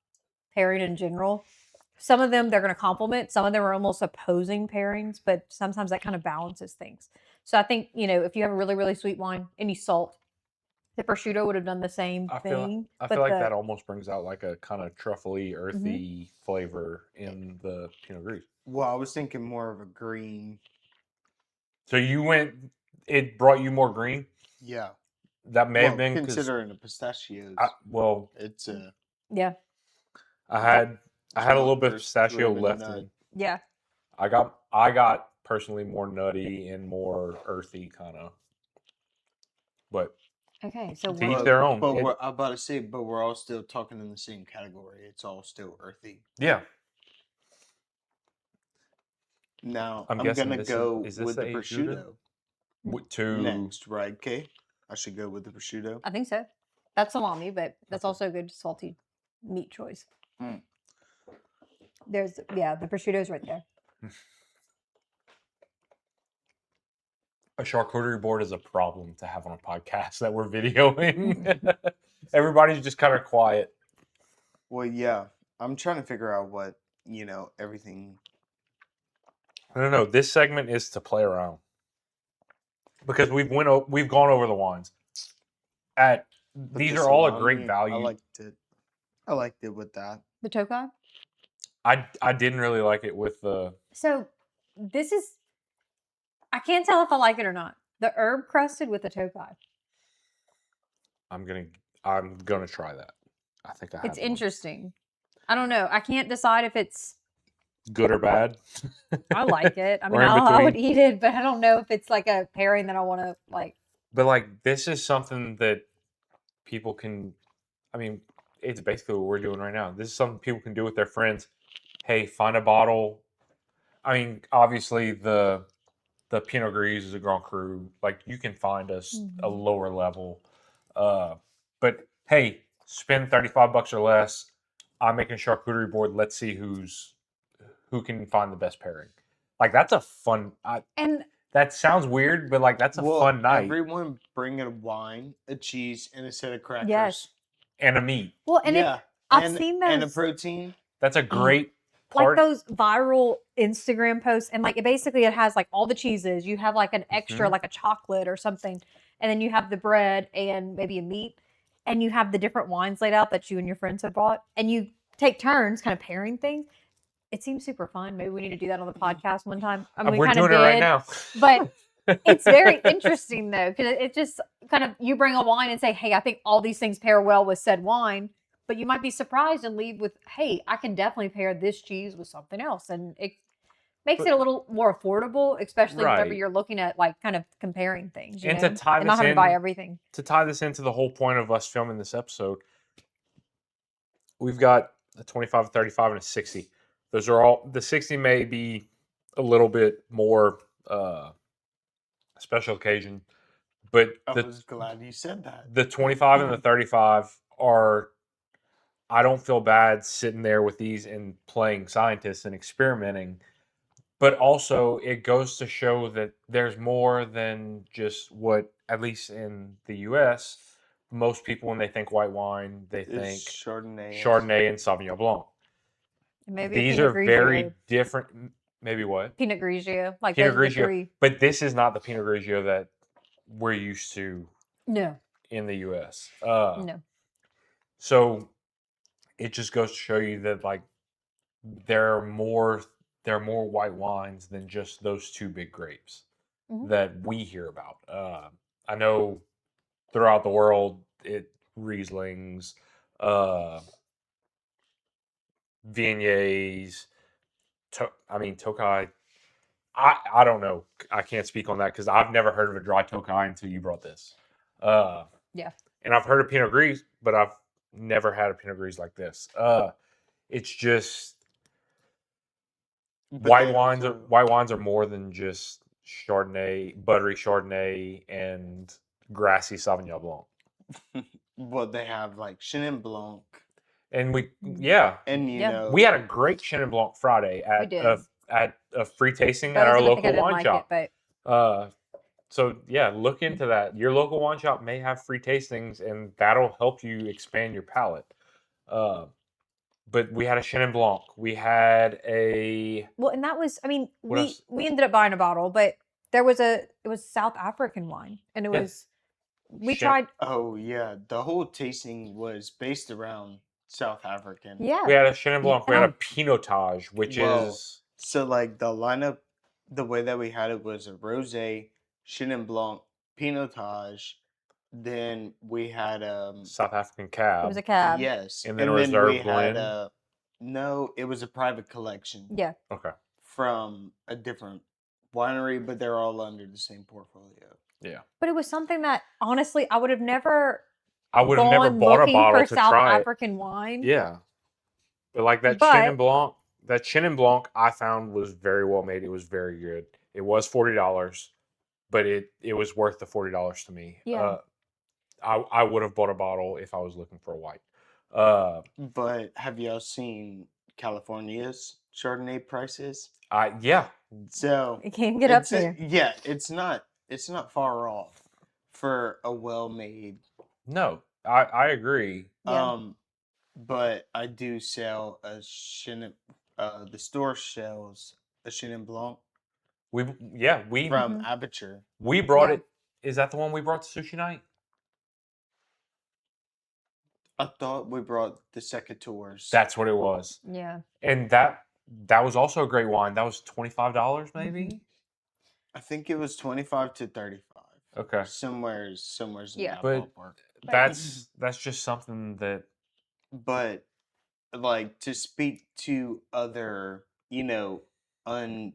Speaker 2: pairing in general. Some of them, they're going to complement. Some of them are almost opposing pairings, but sometimes that kind of balances things. So I think, if you have a really, really sweet wine and you salt, the prosciutto would have done the same thing.
Speaker 1: I feel like that almost brings out like a kind of truffly, earthy flavor in the Pinot Gris.
Speaker 3: Well, I was thinking more of a green.
Speaker 1: So it brought you more green?
Speaker 3: Yeah.
Speaker 1: That may have been
Speaker 3: considering the pistachios. It's a
Speaker 2: yeah.
Speaker 1: I had a little bit of pistachio left in.
Speaker 2: Yeah.
Speaker 1: I got personally more nutty and more earthy kind of. But
Speaker 2: okay, so
Speaker 1: to each their own.
Speaker 3: But I'm about to say, but we're all still talking in the same category. It's all still earthy.
Speaker 1: Yeah.
Speaker 3: Now
Speaker 1: I'm
Speaker 3: gonna go with the prosciutto.
Speaker 1: To
Speaker 3: Next, right? Okay, I should go with the prosciutto.
Speaker 2: I think so. That's salami, but that's also a good salty meat choice. There's the prosciutto's right there.
Speaker 1: A charcuterie board is a problem to have on a podcast that we're videoing. Everybody's just kind of quiet.
Speaker 3: Well, yeah, I'm trying to figure out what everything.
Speaker 1: No. This segment is to play around because we've gone over the wines. These are all a great value.
Speaker 3: I liked it with that.
Speaker 2: The Tokaji?
Speaker 1: I didn't really like it with the.
Speaker 2: So this is, I can't tell if I like it or not. The herb crusted with the Tokaji.
Speaker 1: I'm gonna try that. I think I have.
Speaker 2: It's interesting. I don't know. I can't decide if it's
Speaker 1: good or bad.
Speaker 2: I like it. I mean, I would eat it, but I don't know if it's like a pairing that I want to like.
Speaker 1: But like, this is something that people can. I mean, it's basically what we're doing right now. This is something people can do with their friends. Hey, find a bottle. I mean, obviously the Pinot Gris is a Grand Cru. Like, you can find us a lower level. But hey, spend $35 or less. I'm making a charcuterie board. Let's see who can find the best pairing. Like, that's a fun.
Speaker 2: And
Speaker 1: that sounds weird, but like, that's a fun night.
Speaker 3: Everyone bring a wine, a cheese, and a set of crackers.
Speaker 2: Yes.
Speaker 1: And a meat.
Speaker 2: Well, and I've seen
Speaker 3: and a
Speaker 2: those.
Speaker 3: protein.
Speaker 1: That's a great part.
Speaker 2: Like those viral Instagram posts, and like it has like all the cheeses. You have like an extra, like a chocolate or something, and then you have the bread and maybe a meat, and you have the different wines laid out that you and your friends have bought, and you take turns kind of pairing things. It seems super fun. Maybe we need to do that on the podcast one time. I mean, we
Speaker 1: We're
Speaker 2: kind of
Speaker 1: doing it right
Speaker 2: did,
Speaker 1: now.
Speaker 2: but it's very interesting though, because it just kind of you bring a wine and say, "Hey, I think all these things pair well with said wine." But you might be surprised and leave with, "Hey, I can definitely pair this cheese with something else," and it makes it a little more affordable, especially whenever
Speaker 1: Right.
Speaker 2: you're looking at like kind of comparing things. You
Speaker 1: And
Speaker 2: know,
Speaker 1: to tie
Speaker 2: and not
Speaker 1: this
Speaker 2: having to buy
Speaker 1: in,
Speaker 2: everything.
Speaker 1: to tie this into the whole point of us filming this episode, we've got a 25, a 35, and a 60. Those are all, the 60 may be a little bit more special occasion, but
Speaker 3: I was glad you said that.
Speaker 1: the 25 and the 35 are, I don't feel bad sitting there with these and playing scientists and experimenting, but also it goes to show that there's more than just what, at least in the US, most people, when they think white wine, they think
Speaker 3: It's Chardonnay.
Speaker 1: Chardonnay and Sauvignon Blanc.
Speaker 2: Maybe
Speaker 1: These
Speaker 2: Pinot
Speaker 1: are
Speaker 2: Grigio.
Speaker 1: very different. Maybe what?
Speaker 2: Pinot Grigio, like
Speaker 1: Pinot
Speaker 2: those are the
Speaker 1: Grigio.
Speaker 2: three.
Speaker 1: But this is not the Pinot Grigio that we're used to
Speaker 2: No,
Speaker 1: in the US.
Speaker 2: no.
Speaker 1: So it just goes to show you that like there are more white wines than just those two big grapes
Speaker 2: Mhm.
Speaker 1: that we hear about. I know throughout the world, Rieslings, Viogniers, Tokaji. I don't know. I can't speak on that because I've never heard of a dry Tokaji until you brought this.
Speaker 2: Yeah.
Speaker 1: And I've heard of Pinot Gris, but I've never had a Pinot Gris like this. It's just
Speaker 3: But
Speaker 1: white
Speaker 3: they
Speaker 1: wines.
Speaker 3: also-
Speaker 1: White wines are more than just Chardonnay, buttery Chardonnay, and grassy Sauvignon Blanc.
Speaker 3: Well, they have like Chenin Blanc,
Speaker 1: And we,
Speaker 2: Mhm.
Speaker 1: yeah,
Speaker 3: and you
Speaker 2: Yeah.
Speaker 3: know,
Speaker 1: we had a great Chenin Blanc Friday at
Speaker 2: did.
Speaker 1: a free tasting
Speaker 2: But
Speaker 1: at
Speaker 2: I
Speaker 1: our
Speaker 2: was gonna think I
Speaker 1: local
Speaker 2: didn't
Speaker 1: wine
Speaker 2: like
Speaker 1: shop.
Speaker 2: it, but
Speaker 1: So yeah, look into that. Your local wine shop may have free tastings, and that'll help you expand your palate. But we had a Chenin Blanc. We had a
Speaker 2: well, and that was, I mean,
Speaker 1: what else?
Speaker 2: we ended up buying a bottle, but it was South African wine, and it
Speaker 1: Yeah.
Speaker 2: was we
Speaker 1: Shin-
Speaker 2: tried.
Speaker 3: oh yeah, the whole tasting was based around South African.
Speaker 2: Yeah,
Speaker 1: We had a Chenin Blanc. We
Speaker 2: and
Speaker 1: had a Pinotage, which
Speaker 3: Well,
Speaker 1: is
Speaker 3: So like the lineup, the way that we had it was a rosé, Chenin Blanc, Pinotage. Then we had
Speaker 1: South African
Speaker 2: it
Speaker 1: cab.
Speaker 2: was a cab.
Speaker 3: yes,
Speaker 1: And then a
Speaker 3: we
Speaker 1: Reserve
Speaker 3: had
Speaker 1: blend?
Speaker 3: no, it was a private collection
Speaker 2: Yeah,
Speaker 1: Okay.
Speaker 3: from a different winery, but they're all under the same portfolio.
Speaker 1: Yeah.
Speaker 2: but it was something that honestly I would have never
Speaker 1: I would have never
Speaker 2: gone
Speaker 1: bought a
Speaker 2: looking
Speaker 1: bottle
Speaker 2: for
Speaker 1: to
Speaker 2: South
Speaker 1: try it.
Speaker 2: African wine.
Speaker 1: Yeah. But like that
Speaker 2: But-
Speaker 1: Chenin Blanc, I found was very well made. It was very good. It was $40, but it was worth the $40 to me.
Speaker 2: Yeah.
Speaker 1: I would have bought a bottle if I was looking for a white.
Speaker 3: But have y'all seen California's Chardonnay prices?
Speaker 1: Yeah.
Speaker 3: So
Speaker 2: It can't get up
Speaker 3: it's
Speaker 2: there.
Speaker 3: yeah, it's not far off for a well-made.
Speaker 1: No, I agree.
Speaker 2: Yeah.
Speaker 3: But I do sell a Chenin. The store sells a Chenin Blanc
Speaker 1: We
Speaker 3: from Aperture.
Speaker 1: we brought
Speaker 2: Yeah.
Speaker 1: it. Is that the one we brought to sushi night?
Speaker 3: I thought we brought the Secateurs.
Speaker 1: That's what it was.
Speaker 2: Yeah.
Speaker 1: And that was also a great wine. That was $25 maybe.
Speaker 3: I think it was 25 to 35.
Speaker 1: Okay.
Speaker 3: Somewhere's in
Speaker 2: Yeah.
Speaker 3: that
Speaker 1: But-
Speaker 3: ballpark.
Speaker 1: That's just something that
Speaker 3: But like to speak to other, unforgotten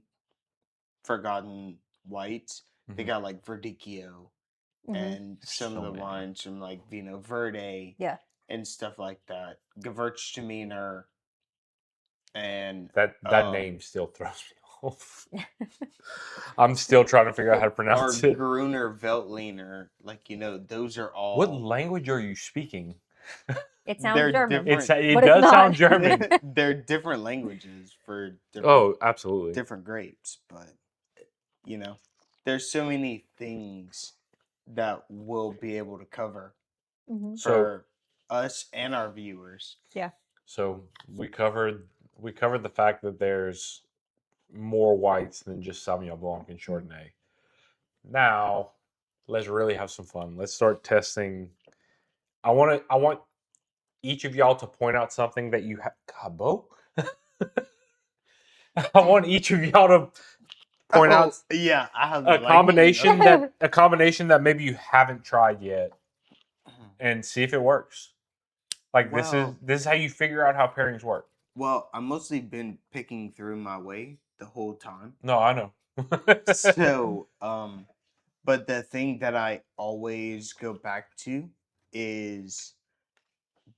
Speaker 3: whites, they
Speaker 1: Mhm.
Speaker 3: got like Verdicchio
Speaker 2: Mhm.
Speaker 3: and
Speaker 1: There's
Speaker 3: some
Speaker 1: so
Speaker 3: of the
Speaker 1: many.
Speaker 3: wines from like Vino Verde
Speaker 2: Yeah.
Speaker 3: and stuff like that. Gewürztraminer and
Speaker 1: that
Speaker 3: Um,
Speaker 1: name still throws me off. I'm still trying to figure out how to
Speaker 3: or
Speaker 1: pronounce it.
Speaker 3: Gruner Veltliner. Like, those are all
Speaker 1: What language are you speaking?
Speaker 2: It sounds
Speaker 3: They're
Speaker 2: German.
Speaker 3: different.
Speaker 1: It
Speaker 2: But it's
Speaker 1: does sound
Speaker 2: not.
Speaker 1: German.
Speaker 3: they're different languages for different
Speaker 1: Oh, absolutely.
Speaker 3: different grapes, but there's so many things that we'll be able to cover
Speaker 2: Mhm.
Speaker 1: So
Speaker 3: for us and our viewers.
Speaker 1: So we covered the fact that there's more whites than just Sauvignon Blanc and Chardonnay. Now, let's really have some fun. Let's start testing. I want each of y'all to point out something that you have. God, Bo. I want each of y'all to point out
Speaker 3: Yeah, I have
Speaker 1: a
Speaker 3: the
Speaker 1: combination
Speaker 3: lightning.
Speaker 1: that maybe you haven't tried yet, and see if it works. Like this is how you figure out how pairings work.
Speaker 3: Well, I've mostly been picking through my way the whole time.
Speaker 1: No, I know.
Speaker 3: So, but the thing that I always go back to is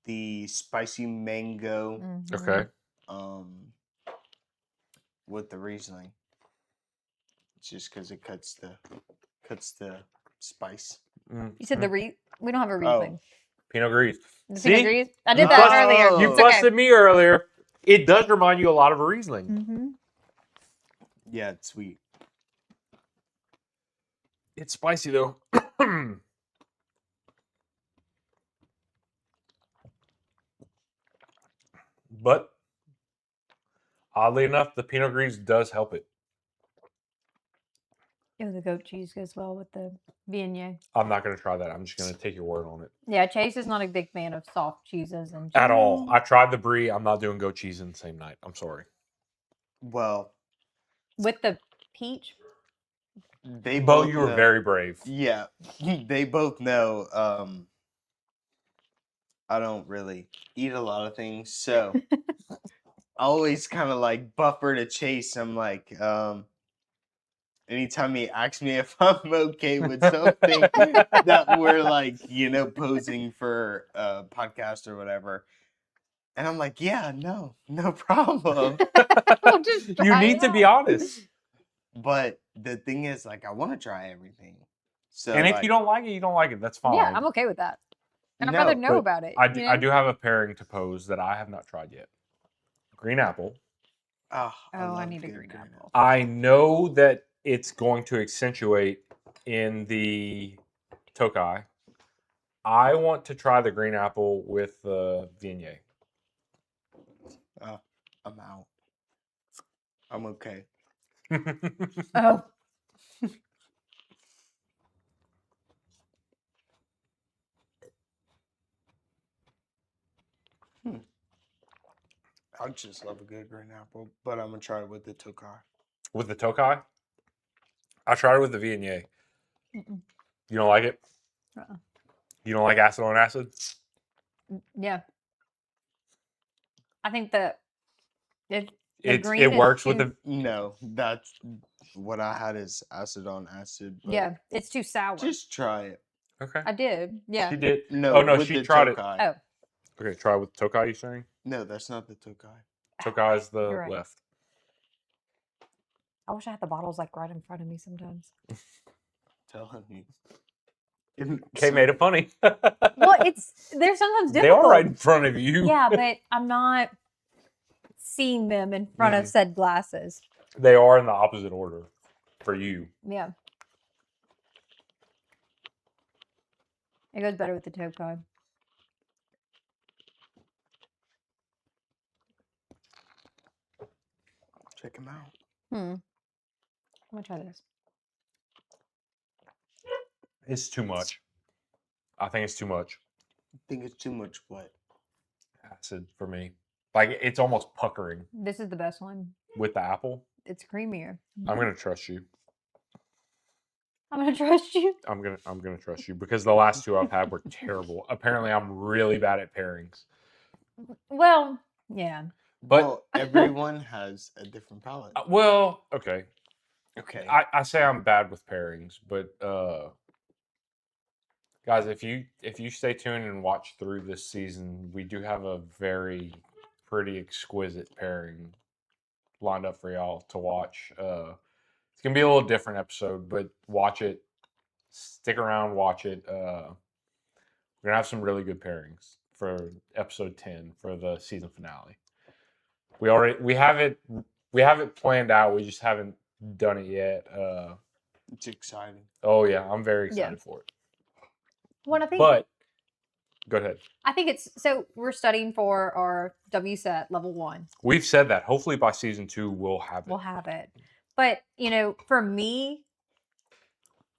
Speaker 3: the spicy mango
Speaker 2: Mhm.
Speaker 1: Okay.
Speaker 3: with the Riesling. It's just because it cuts the spice.
Speaker 2: You said we don't have a
Speaker 3: Oh.
Speaker 2: Riesling.
Speaker 1: Pinot Gris.
Speaker 2: The
Speaker 1: See?
Speaker 2: Pinot Gris? I did
Speaker 1: You
Speaker 2: that
Speaker 1: bust-
Speaker 2: earlier.
Speaker 1: You
Speaker 2: It's okay.
Speaker 1: busted me earlier. It does remind you a lot of a Riesling.
Speaker 2: Mm-hmm.
Speaker 3: Yeah, it's sweet.
Speaker 1: It's spicy though. But oddly enough, the Pinot Gris does help it.
Speaker 2: Oh, the goat cheese goes well with the Viognier.
Speaker 1: I'm not going to try that. I'm just going to take your word on it.
Speaker 2: Yeah, Chase is not a big fan of soft cheeses and
Speaker 1: At all. I tried the brie. I'm not doing goat cheese in the same night. I'm sorry.
Speaker 3: Well,
Speaker 2: with the peach.
Speaker 3: they
Speaker 1: Bo,
Speaker 3: both
Speaker 1: you were
Speaker 3: know-
Speaker 1: very brave.
Speaker 3: Yeah, they both know. I don't really eat a lot of things, so I always kind of like buffer to Chase. I'm like, anytime he asks me if I'm okay with something that we're like, posing for a podcast or whatever, and I'm like, yeah, no problem.
Speaker 1: You need to be honest.
Speaker 3: But the thing is, like, I want to try everything. So,
Speaker 1: And if you don't like it, you don't like it. That's fine.
Speaker 2: Yeah, I'm okay with that. And I'd rather know
Speaker 1: but
Speaker 2: about it.
Speaker 1: I do have a pairing to pose that I have not tried yet. Green apple.
Speaker 3: Oh,
Speaker 2: I need a green apple.
Speaker 1: I know that it's going to accentuate in the Tokai. I want to try the green apple with the Viognier.
Speaker 3: I'm out. I'm okay.
Speaker 2: Oh.
Speaker 3: I just love a good green apple, but I'm gonna try it with the Tokai.
Speaker 1: With the Tokai? I tried it with the Viognier.
Speaker 2: Mm-mm.
Speaker 1: You don't like it?
Speaker 2: Uh-uh.
Speaker 1: You don't like acid on acid?
Speaker 2: Yeah. I think that it
Speaker 1: works with the.
Speaker 3: No, that's what I had is acid on acid. But
Speaker 2: yeah, it's too sour.
Speaker 3: just try it.
Speaker 1: Okay.
Speaker 2: I did. Yeah.
Speaker 1: She did.
Speaker 3: No,
Speaker 1: Oh no,
Speaker 3: with
Speaker 1: she
Speaker 3: the
Speaker 1: tried it.
Speaker 3: Tokai.
Speaker 2: Oh.
Speaker 1: Okay, try it with Tokai. You saying?
Speaker 3: No, that's not the Tokai.
Speaker 1: Tokai is the
Speaker 2: You're right.
Speaker 1: left.
Speaker 2: I wish I had the bottles like right in front of me sometimes.
Speaker 3: Telling you.
Speaker 1: Kay made it funny.
Speaker 2: Well, they're sometimes difficult.
Speaker 1: They are right in front of you.
Speaker 2: Yeah, but I'm not seeing them in front of said glasses.
Speaker 1: They are in the opposite order for you.
Speaker 2: Yeah. It goes better with the Tokai.
Speaker 3: Check them out.
Speaker 2: I'm gonna try this.
Speaker 1: It's too much. I think it's too much
Speaker 3: I think it's too much what?
Speaker 1: acid for me. Like it's almost puckering
Speaker 2: This is the best one.
Speaker 1: with the apple.
Speaker 2: It's creamier.
Speaker 1: I'm gonna trust you.
Speaker 2: I'm gonna trust you.
Speaker 1: I'm gonna trust you because the last two I've had were terrible. Apparently, I'm really bad at pairings.
Speaker 2: Well, yeah.
Speaker 1: But
Speaker 3: Well, everyone has a different palate.
Speaker 1: Okay.
Speaker 3: Okay.
Speaker 1: I say I'm bad with pairings, but guys, if you stay tuned and watch through this season, we do have a pretty exquisite pairing lined up for y'all to watch. It's gonna be a little different episode, but watch it. Stick around, watch it. We're gonna have some really good pairings for episode 10 for the season finale. We have it planned out. We just haven't done it yet.
Speaker 3: It's exciting.
Speaker 1: Oh yeah, I'm very excited for it.
Speaker 2: What I think.
Speaker 1: But Go ahead.
Speaker 2: I think it's so we're studying for our WSET level 1.
Speaker 1: We've said that. Hopefully by season 2 we'll have it.
Speaker 2: We'll have it. But, for me,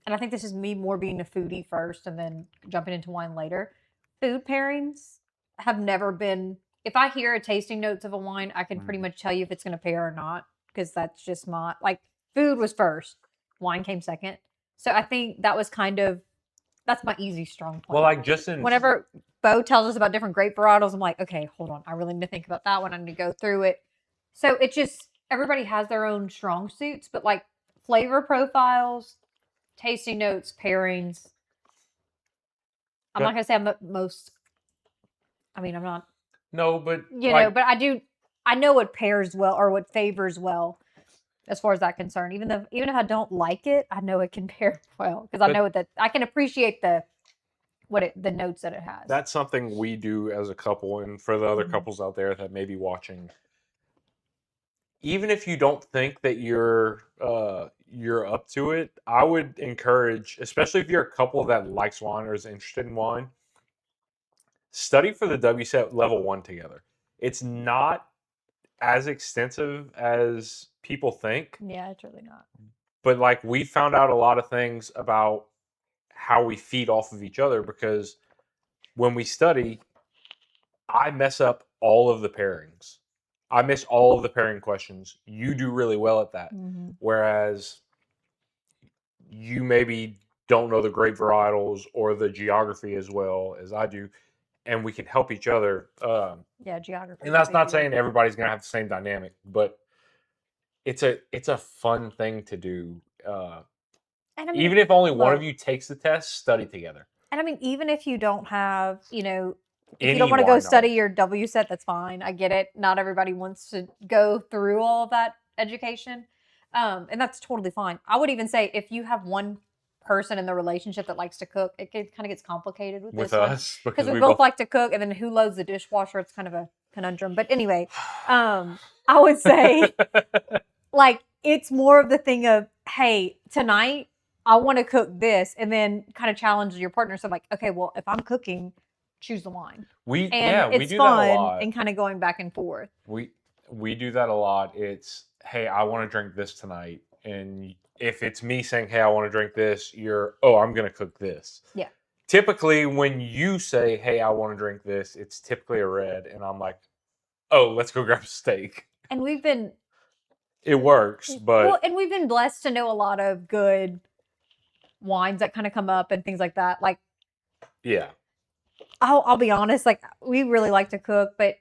Speaker 2: and I think this is me more being a foodie first and then jumping into wine later, food pairings have never been, if I hear a tasting notes of a wine, I can pretty much tell you if it's going to pair or not, because that's just my, food was first, wine came second. So I think that was that's my easy strong point.
Speaker 1: Well,
Speaker 2: whenever Bo tells us about different grape varietals, I'm like, okay, hold on. I really need to think about that one. I need to go through it. So it just, everybody has their own strong suits, but flavor profiles, tasting notes, pairings. I'm not going to say I'm the most, I'm not.
Speaker 1: No, but.
Speaker 2: But I know what pairs well or what favors well as far as that concerned. Even if I don't like it, I know it can pair well because I know that I can appreciate the notes that it has.
Speaker 1: That's something we do as a couple, and for the other couples out there that may be watching. Even if you don't think that you're up to it, I would encourage, especially if you're a couple that likes wine or is interested in wine, study for the WSET level 1 together. It's not as extensive as people think.
Speaker 2: Yeah, it's really not.
Speaker 1: But we found out a lot of things about how we feed off of each other, because when we study, I mess up all of the pairings. I miss all of the pairing questions. You do really well at that.
Speaker 2: Mm-hmm.
Speaker 1: Whereas you maybe don't know the grape varietals or the geography as well as I do. And we can help each other.
Speaker 2: Geography.
Speaker 1: And that's not saying everybody's going to have the same dynamic, but it's a fun thing to do. And even if only one of you takes the test, study together.
Speaker 2: And even if you don't have, if you don't want to go study your WSET, that's fine. I get it. Not everybody wants to go through all of that education. And that's totally fine. I would even say if you have one person in the relationship that likes to cook, it kind of gets complicated with
Speaker 1: us
Speaker 2: because we both like to cook, and then who loads the dishwasher? It's kind of a conundrum. But anyway, I would say it's more of the thing of, hey, tonight I want to cook this, and then kind of challenge your partner. So okay, well, if I'm cooking, choose the wine.
Speaker 1: We do
Speaker 2: that a lot. And kind of going back and forth.
Speaker 1: We do that a lot. It's, hey, I want to drink this tonight, and if it's me saying, hey, I want to drink this, I'm going to cook this.
Speaker 2: Yeah.
Speaker 1: Typically, when you say, hey, I want to drink this, it's typically a red, and I'm like, oh, let's go grab a steak.
Speaker 2: And we've been.
Speaker 1: It works, but.
Speaker 2: Well, and we've been blessed to know a lot of good wines that kind of come up and things like that.
Speaker 1: Yeah.
Speaker 2: I'll be honest, we really like to cook, but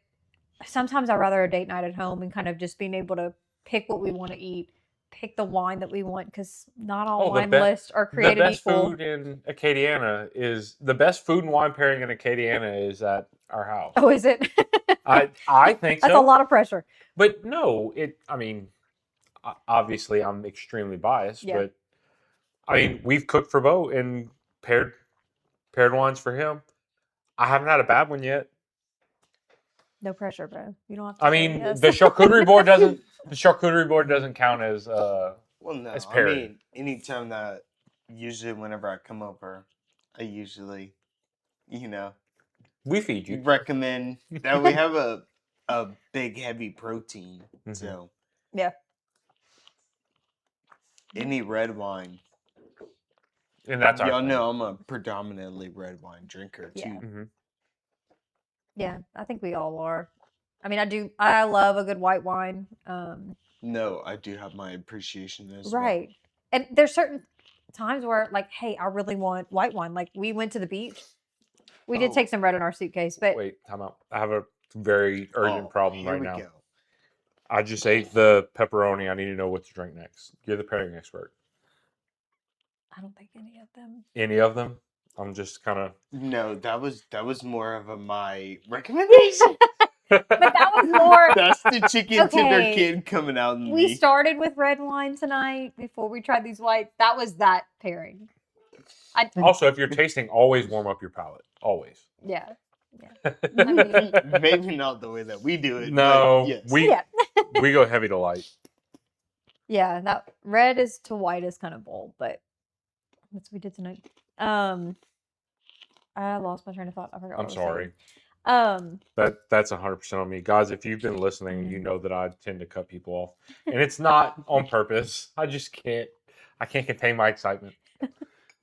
Speaker 2: sometimes I'd rather a date night at home and kind of just being able to pick what we want to eat, pick the wine that we want, because not all wine lists are created equal.
Speaker 1: The best food in Acadiana the best food and wine pairing in Acadiana is at our house.
Speaker 2: Oh, is it?
Speaker 1: I think so.
Speaker 2: That's a lot of pressure.
Speaker 1: But no, obviously I'm extremely biased, but we've cooked for Bo and paired wines for him. I haven't had a bad one yet.
Speaker 2: No pressure, bro. You don't have to.
Speaker 1: The charcuterie board doesn't. The charcuterie board doesn't count as as pairing.
Speaker 3: Anytime that, usually whenever I come over, I usually,
Speaker 1: we feed you.
Speaker 3: Recommend that we have a big heavy protein. Mm-hmm. So
Speaker 2: yeah.
Speaker 3: Any red wine.
Speaker 1: And that's
Speaker 3: y'all know I'm a predominantly red wine drinker too.
Speaker 2: Yeah. Mm-hmm. Yeah, I think we all are. I love a good white wine.
Speaker 3: No, I do have my appreciation as
Speaker 2: right.
Speaker 3: well.
Speaker 2: And there's certain times where hey, I really want white wine. We went to the beach. We did take some red in our suitcase, but
Speaker 1: wait, time out. I have a very urgent problem right now.
Speaker 3: Go.
Speaker 1: I just ate the pepperoni. I need to know what to drink next. You're the pairing expert.
Speaker 2: I don't think any of them.
Speaker 1: Any of them? I'm just kind of.
Speaker 3: No, that was more of my recommendation.
Speaker 2: But that was more.
Speaker 3: That's the chicken tender kid coming out in
Speaker 2: me. We started with red wine tonight before we tried these white. That was that pairing.
Speaker 1: Also, if you're tasting, always warm up your palate. Always.
Speaker 2: Yeah.
Speaker 3: Maybe not the way that we do it.
Speaker 1: No,
Speaker 3: yes.
Speaker 1: we go heavy to light.
Speaker 2: Yeah, that red is to white is kind of bold, but that's what we did tonight. I lost my train of thought. I forgot.
Speaker 1: I'm
Speaker 2: what I was
Speaker 1: sorry.
Speaker 2: saying.
Speaker 1: That's 100% on me, guys. If you've been listening, you know that I tend to cut people off, and it's not on purpose. I just can't. I can't contain my excitement.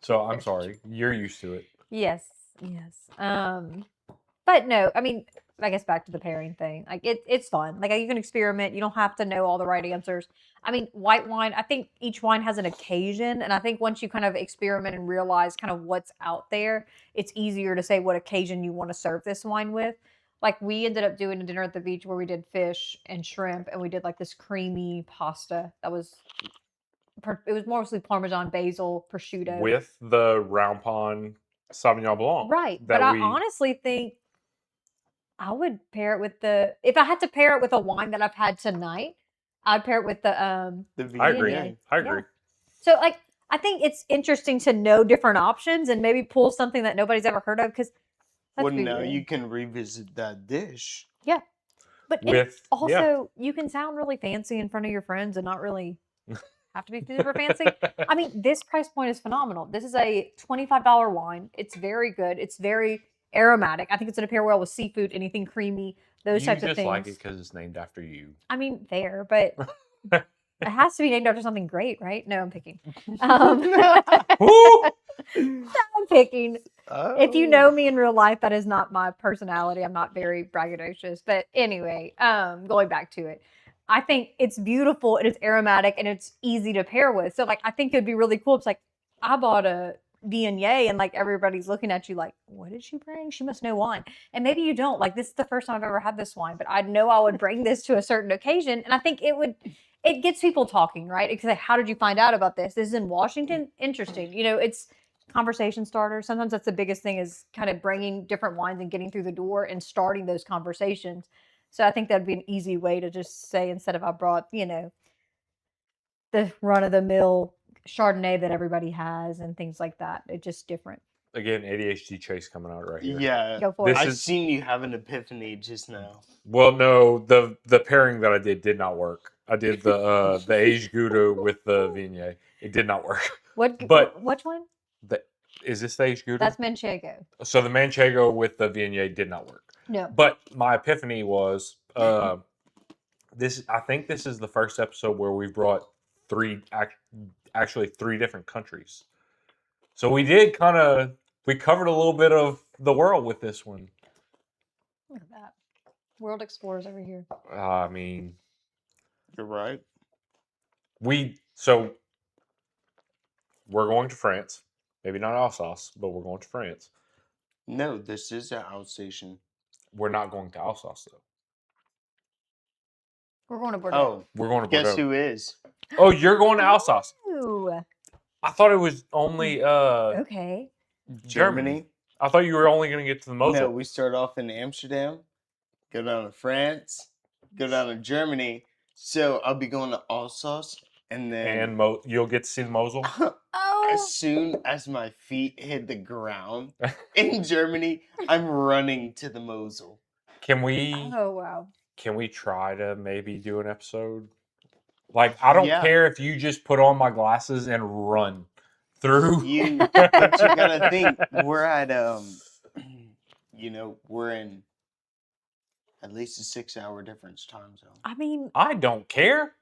Speaker 1: So I'm sorry. You're used to it.
Speaker 2: Yes, yes. But no, I mean, I guess back to the pairing thing. Like it's fun. Like you can experiment. You don't have to know all the right answers. I mean, white wine. I think each wine has an occasion, and I think once you kind of experiment and realize kind of what's out there, it's easier to say what occasion you want to serve this wine with. Like we ended up doing a dinner at the beach where we did fish and shrimp, and we did like this creamy pasta that was. It was mostly Parmesan, basil, prosciutto.
Speaker 1: With the Round Pond Sauvignon Blanc.
Speaker 2: Right. But I honestly think I would pair it with if I had to pair it with a wine that I've had tonight, I'd pair it with the
Speaker 1: I agree.
Speaker 2: Viognier.
Speaker 1: I agree.
Speaker 2: Yeah. So like I think it's interesting to know different options and maybe pull something that nobody's ever heard of because
Speaker 3: well, now you can revisit that dish.
Speaker 2: Yeah. But also you can sound really fancy in front of your friends and not really have to be super fancy. I mean, this price point is phenomenal. This is a $25 wine. It's very good. It's very aromatic. I think it's going to pair well with seafood, anything creamy, those types of things.
Speaker 1: You just like it because it's named after you.
Speaker 2: I mean, fair, but it has to be named after something great, right? No, I'm picking. I'm picking.
Speaker 3: Oh.
Speaker 2: If you know me in real life, that is not my personality. I'm not very braggadocious. But anyway, going back to it. I think it's beautiful and it's aromatic and it's easy to pair with. So like I think it'd be really cool. It's like I bought a Viognier and like everybody's looking at you like, what did she bring? She must know wine. And maybe you don't. Like this is the first time I've ever had this wine, but I know I would bring this to a certain occasion. And I think it gets people talking, right? Because like, how did you find out about this? This is in Washington. Interesting. You know, it's conversation starter. Sometimes that's the biggest thing is kind of bringing different wines and getting through the door and starting those conversations. So I think that'd be an easy way to just say instead of I brought, you know, the run-of-the-mill Chardonnay that everybody has and things like that. It's just different.
Speaker 1: Again, ADHD Chase coming out right here.
Speaker 3: Yeah.
Speaker 2: Go for it.
Speaker 3: I've seen you have an epiphany just now.
Speaker 1: Well, no, the pairing that I did not work. I did the aged Gouda with the Viognier. It did not work.
Speaker 2: Which one?
Speaker 1: Is this the aged Gouda?
Speaker 2: That's Manchego.
Speaker 1: So the Manchego with the Viognier did not work.
Speaker 2: No.
Speaker 1: But my epiphany was this. I think this is the first episode where we've brought actually three different countries. So we covered a little bit of the world with this one.
Speaker 2: Look at that. World explorers over here.
Speaker 1: I mean,
Speaker 3: you're right.
Speaker 1: We're going to France. Maybe not Alsace, but we're going to France.
Speaker 3: No, this is an Alsatian.
Speaker 1: We're not going to Alsace, though.
Speaker 2: We're going to Bordeaux.
Speaker 3: Oh,
Speaker 1: we're going to Bordeaux.
Speaker 3: Guess who is?
Speaker 1: Oh, you're going to Alsace.
Speaker 2: Ooh.
Speaker 1: I thought it was only
Speaker 2: okay.
Speaker 3: Germany.
Speaker 1: I thought you were only going to get to the Mosel.
Speaker 3: No, we start off in Amsterdam, go down to France, go down to Germany. So I'll be going to Alsace, and then
Speaker 1: you'll get to see the Mosel.
Speaker 3: As soon as my feet hit the ground in Germany, I'm running to the Mosel.
Speaker 1: Can we?
Speaker 2: Oh wow!
Speaker 1: Can we try to maybe do an episode? Like I don't care if you just put on my glasses and run through.
Speaker 3: But you gotta think we're at we're in at least a 6-hour difference time zone.
Speaker 2: I mean,
Speaker 1: I don't care,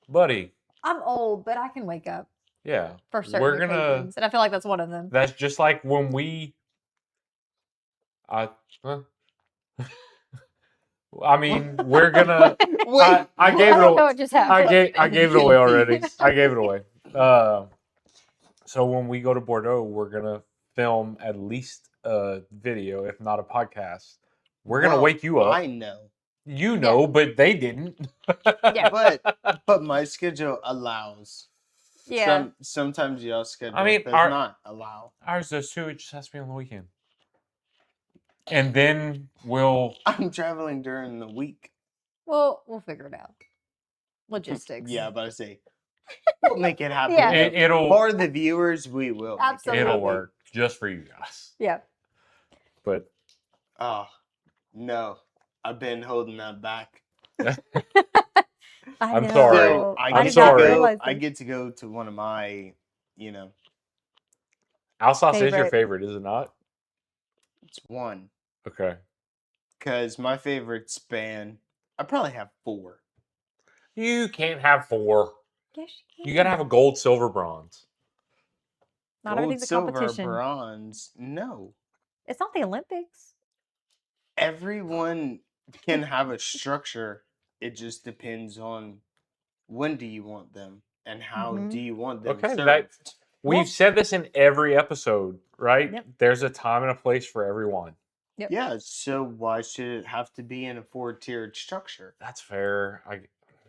Speaker 1: buddy.
Speaker 2: I'm old, but I can wake up.
Speaker 1: Yeah,
Speaker 2: for certain occasions, and I feel like that's one of them.
Speaker 1: That's just like when we. I mean, we're gonna.
Speaker 3: Wait,
Speaker 1: I gave it away.
Speaker 2: What just happened?
Speaker 1: I gave it away already. I gave it away. So when we go to Bordeaux, we're gonna film at least a video, if not a podcast. We're gonna wake you up.
Speaker 3: I know.
Speaker 1: You know, but they didn't.
Speaker 2: Yeah,
Speaker 3: but my schedule allows.
Speaker 2: Yeah.
Speaker 3: Sometimes y'all schedule does not allow.
Speaker 1: Ours does too. It just has to be on the weekend. And then
Speaker 3: I'm traveling during the week.
Speaker 2: Well, we'll figure it out. Logistics.
Speaker 3: Yeah, but I say we'll make it happen.
Speaker 2: Yeah.
Speaker 1: It'll
Speaker 3: for the viewers. We will.
Speaker 2: Absolutely.
Speaker 1: It'll work just for you guys.
Speaker 2: Yeah.
Speaker 1: But.
Speaker 3: No, I've been holding that back.
Speaker 1: I'm sorry.
Speaker 3: So
Speaker 1: I'm sorry.
Speaker 3: I get to go to one of my,
Speaker 1: Alsace is your
Speaker 2: Favorite.
Speaker 1: favorite, is it not?
Speaker 3: It's one.
Speaker 1: Okay.
Speaker 3: Because my favorite span, I probably have 4.
Speaker 1: You can't have 4.
Speaker 2: Yes, you
Speaker 1: You gotta have a gold, silver, bronze.
Speaker 2: Not
Speaker 3: Gold,
Speaker 2: everything's a
Speaker 3: silver,
Speaker 2: competition.
Speaker 3: bronze. No.
Speaker 2: It's not the Olympics.
Speaker 3: Everyone can have a structure. It just depends on when do you want them and how
Speaker 2: Mhm.
Speaker 3: do you want them
Speaker 1: Okay,
Speaker 3: served.
Speaker 1: we've
Speaker 2: Well-
Speaker 1: said this in every episode, right?
Speaker 2: Yep.
Speaker 1: There's a time and a place for everyone.
Speaker 2: Yep.
Speaker 3: Yeah, so why should it have to be in a 4-tiered structure?
Speaker 1: That's fair.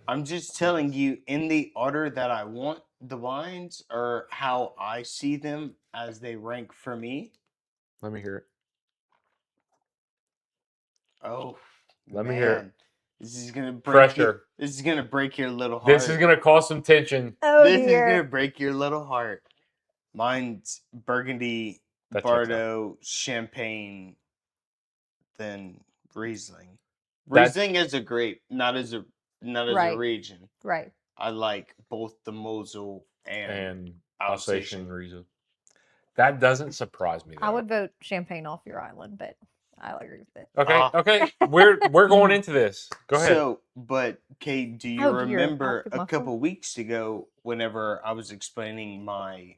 Speaker 3: I'm just telling you in the order that I want the wines or how I see them as they rank for me.
Speaker 1: Let me hear it.
Speaker 3: Oh,
Speaker 1: Let me hear it.
Speaker 3: man. This is gonna break
Speaker 1: Pressure.
Speaker 3: This is gonna break your little heart.
Speaker 1: This is gonna cause some tension.
Speaker 2: Oh
Speaker 3: This is
Speaker 2: dear.
Speaker 3: gonna break your little heart. Mine's Burgundy,
Speaker 1: That checks out.
Speaker 3: Bordeaux, Champagne, then Riesling.
Speaker 1: That-
Speaker 3: Riesling is a grape, not as a
Speaker 2: Right.
Speaker 3: region.
Speaker 2: Right.
Speaker 3: I like both the Mosel and
Speaker 1: And
Speaker 3: Alsatian.
Speaker 1: Alsatian Riesling. That doesn't surprise me. Though.
Speaker 2: I would vote Champagne off your island, but I agree with it.
Speaker 1: Okay,
Speaker 3: Ah.
Speaker 1: okay. We're going into this. Go ahead.
Speaker 3: So, but Kate, do you
Speaker 2: Oh, dear.
Speaker 3: remember
Speaker 2: I'll
Speaker 3: a
Speaker 2: put
Speaker 3: couple weeks ago whenever I was explaining my